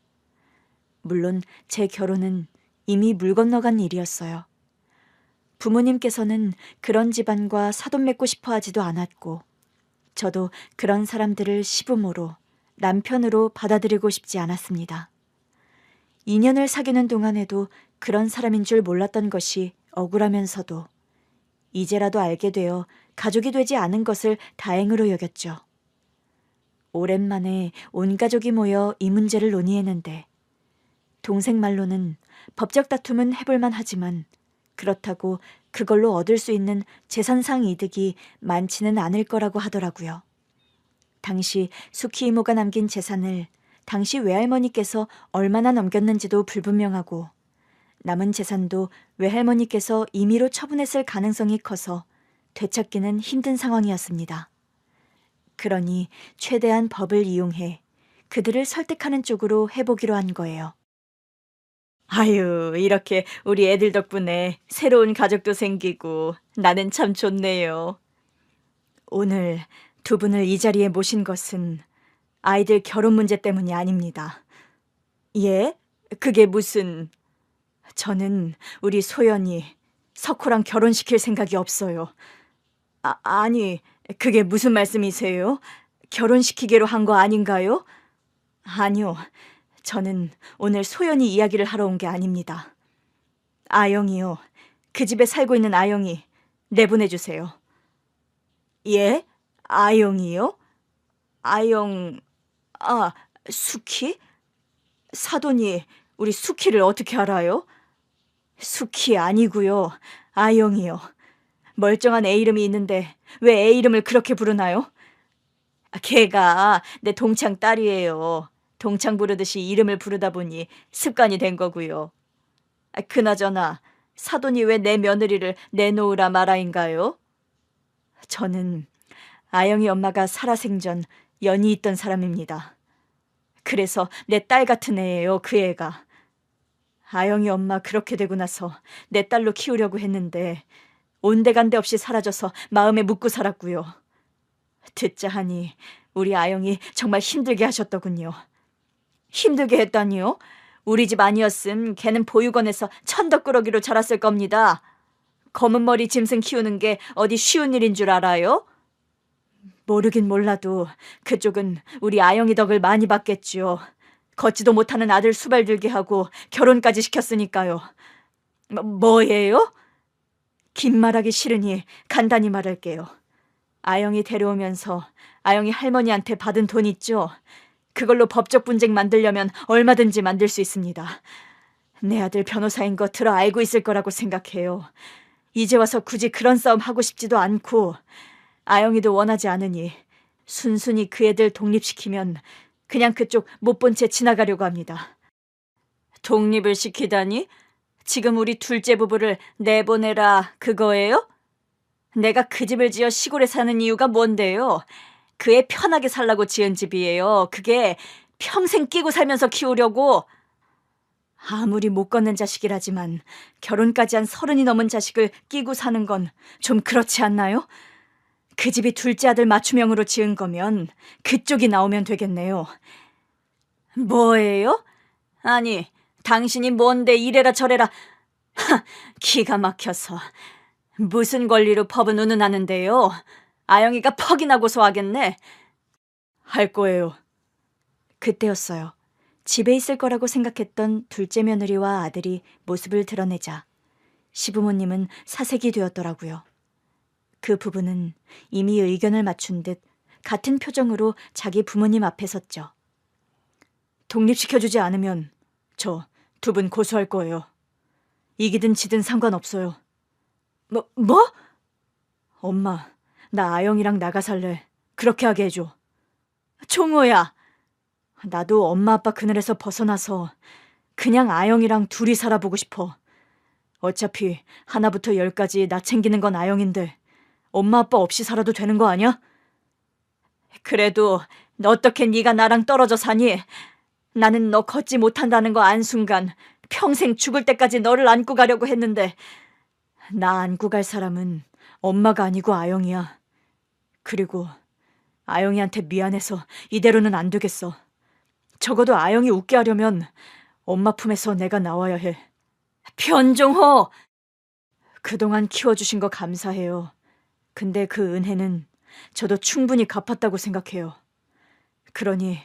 물론 제 결혼은 이미 물 건너간 일이었어요. 부모님께서는 그런 집안과 사돈 맺고 싶어 하지도 않았고 저도 그런 사람들을 시부모로, 남편으로 받아들이고 싶지 않았습니다. 2년을 사귀는 동안에도 그런 사람인 줄 몰랐던 것이 억울하면서도 이제라도 알게 되어 가족이 되지 않은 것을 다행으로 여겼죠. 오랜만에 온 가족이 모여 이 문제를 논의했는데 동생 말로는 법적 다툼은 해볼만 하지만 그렇다고 그걸로 얻을 수 있는 재산상 이득이 많지는 않을 거라고 하더라고요. 당시 수키 이모가 남긴 재산을 당시 외할머니께서 얼마나 넘겼는지도 불분명하고 남은 재산도 외할머니께서 임의로 처분했을 가능성이 커서 되찾기는 힘든 상황이었습니다. 그러니 최대한 법을 이용해 그들을 설득하는 쪽으로 해보기로 한 거예요. 아유, 이렇게 우리 애들 덕분에 새로운 가족도 생기고 나는 참 좋네요. 오늘 두 분을 이 자리에 모신 것은 아이들 결혼 문제 때문이 아닙니다. 예? 그게 무슨... 저는 우리 소연이 석호랑 결혼시킬 생각이 없어요. 아니, 그게 무슨 말씀이세요? 결혼시키기로 한 거 아닌가요? 아니요. 저는 오늘 소연이 이야기를 하러 온 게 아닙니다. 아영이요. 그 집에 살고 있는 아영이 내보내주세요. 예? 아영이요? 아영... 수키? 사돈이 우리 수키를 어떻게 알아요? 수키 아니고요. 아영이요. 멀쩡한 애 이름이 있는데 왜 애 이름을 그렇게 부르나요? 걔가 내 동창 딸이에요. 동창 부르듯이 이름을 부르다 보니 습관이 된 거고요. 그나저나 사돈이 왜 내 며느리를 내놓으라 말아인가요? 저는 아영이 엄마가 살아생전 연이 있던 사람입니다. 그래서 내 딸 같은 애예요, 그 애가. 아영이 엄마 그렇게 되고 나서 내 딸로 키우려고 했는데 온데간데 없이 사라져서 마음에 묻고 살았고요. 듣자 하니 우리 아영이 정말 힘들게 하셨더군요. 힘들게 했다니요? 우리 집 아니었음 걔는 보육원에서 천덕꾸러기로 자랐을 겁니다. 검은 머리 짐승 키우는 게 어디 쉬운 일인 줄 알아요? 모르긴 몰라도 그쪽은 우리 아영이 덕을 많이 봤겠지요. 걷지도 못하는 아들 수발 들게 하고 결혼까지 시켰으니까요. 뭐예요? 긴 말하기 싫으니 간단히 말할게요. 아영이 데려오면서 아영이 할머니한테 받은 돈 있죠? 그걸로 법적 분쟁 만들려면 얼마든지 만들 수 있습니다. 내 아들 변호사인 거 들어 알고 있을 거라고 생각해요. 이제 와서 굳이 그런 싸움 하고 싶지도 않고 아영이도 원하지 않으니 순순히 그 애들 독립시키면 그냥 그쪽 못 본 채 지나가려고 합니다. 독립을 시키다니? 지금 우리 둘째 부부를 내보내라 그거예요? 내가 그 집을 지어 시골에 사는 이유가 뭔데요? 그 애 편하게 살라고 지은 집이에요. 그게 평생 끼고 살면서 키우려고. 아무리 못 걷는 자식이라지만 결혼까지 한 30이 넘은 자식을 끼고 사는 건 좀 그렇지 않나요? 그 집이 둘째 아들 맞춤형으로 지은 거면 그쪽이 나오면 되겠네요. 뭐예요? 아니, 당신이 뭔데 이래라 저래라. 기가 막혀서. 무슨 권리로 법은 운운하는데요? 아영이가 퍽이나 고소하겠네. 할 거예요. 그때였어요. 집에 있을 거라고 생각했던 둘째 며느리와 아들이 모습을 드러내자 시부모님은 사색이 되었더라고요. 그 부부는 이미 의견을 맞춘 듯 같은 표정으로 자기 부모님 앞에 섰죠. 독립시켜주지 않으면 저 두 분 고소할 거예요. 이기든 지든 상관없어요. 뭐? 엄마, 나 아영이랑 나가 살래. 그렇게 하게 해줘. 종호야. 나도 엄마 아빠 그늘에서 벗어나서 그냥 아영이랑 둘이 살아보고 싶어. 어차피 하나부터 10까지 나 챙기는 건 아영인데 엄마 아빠 없이 살아도 되는 거 아니야? 그래도 어떻게 네가 나랑 떨어져 사니? 나는 너 걷지 못한다는 거 안 순간 평생 죽을 때까지 너를 안고 가려고 했는데 나 안고 갈 사람은 엄마가 아니고 아영이야. 그리고 아영이한테 미안해서 이대로는 안 되겠어. 적어도 아영이 웃게 하려면 엄마 품에서 내가 나와야 해. 변종호! 그동안 키워주신 거 감사해요. 근데 그 은혜는 저도 충분히 갚았다고 생각해요. 그러니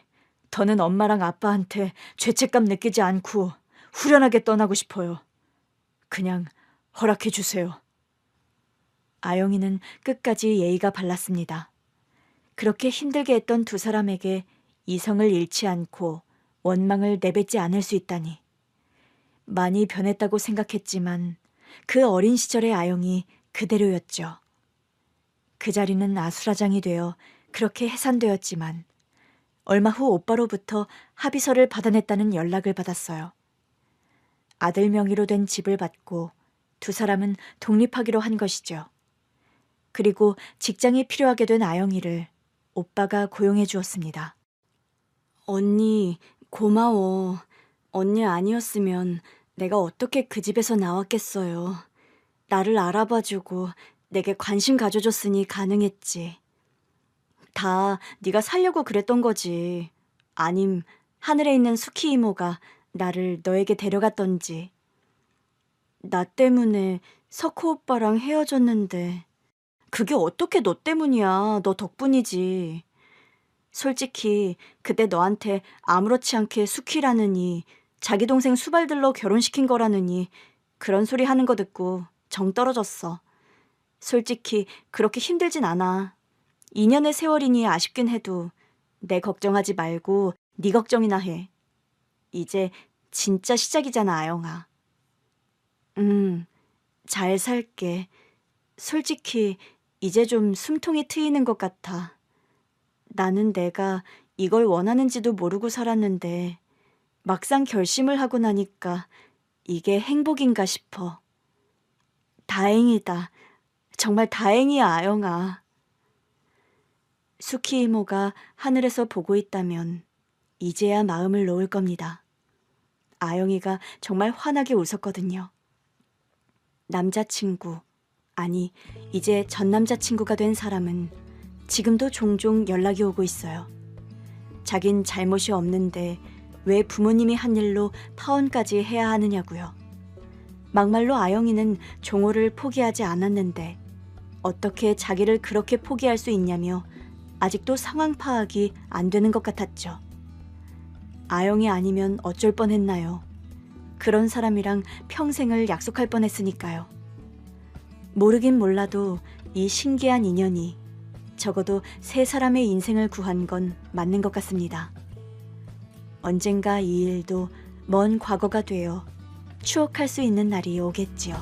더는 엄마랑 아빠한테 죄책감 느끼지 않고 후련하게 떠나고 싶어요. 그냥 허락해 주세요. 아영이는 끝까지 예의가 발랐습니다. 그렇게 힘들게 했던 두 사람에게 이성을 잃지 않고 원망을 내뱉지 않을 수 있다니. 많이 변했다고 생각했지만 그 어린 시절의 아영이 그대로였죠. 그 자리는 아수라장이 되어 그렇게 해산되었지만 얼마 후 오빠로부터 합의서를 받아냈다는 연락을 받았어요. 아들 명의로 된 집을 받고 두 사람은 독립하기로 한 것이죠. 그리고 직장이 필요하게 된 아영이를 오빠가 고용해 주었습니다. 언니, 고마워. 언니 아니었으면 내가 어떻게 그 집에서 나왔겠어요. 나를 알아봐주고 내게 관심 가져줬으니 가능했지. 다 네가 살려고 그랬던 거지. 아님 하늘에 있는 수키 이모가 나를 너에게 데려갔던지. 나 때문에 석호 오빠랑 헤어졌는데 그게 어떻게 너 때문이야. 너 덕분이지. 솔직히 그때 너한테 아무렇지 않게 수키라느니 자기 동생 수발들로 결혼시킨 거라느니 그런 소리 하는 거 듣고 정 떨어졌어. 솔직히 그렇게 힘들진 않아. 2년의 세월이니 아쉽긴 해도 내 걱정하지 말고 네 걱정이나 해. 이제 진짜 시작이잖아, 아영아. 잘 살게. 솔직히 이제 좀 숨통이 트이는 것 같아. 나는 내가 이걸 원하는지도 모르고 살았는데 막상 결심을 하고 나니까 이게 행복인가 싶어. 다행이다. 정말 다행이야, 아영아. 수키 이모가 하늘에서 보고 있다면 이제야 마음을 놓을 겁니다. 아영이가 정말 환하게 웃었거든요. 남자친구, 아니 이제 전 남자친구가 된 사람은 지금도 종종 연락이 오고 있어요. 자긴 잘못이 없는데 왜 부모님이 한 일로 파혼까지 해야 하느냐고요. 막말로 아영이는 종호를 포기하지 않았는데 어떻게 자기를 그렇게 포기할 수 있냐며 아직도 상황 파악이 안 되는 것 같았죠. 아영이 아니면 어쩔 뻔했나요? 그런 사람이랑 평생을 약속할 뻔했으니까요. 모르긴 몰라도 이 신기한 인연이 적어도 세 사람의 인생을 구한 건 맞는 것 같습니다. 언젠가 이 일도 먼 과거가 되어 추억할 수 있는 날이 오겠지요.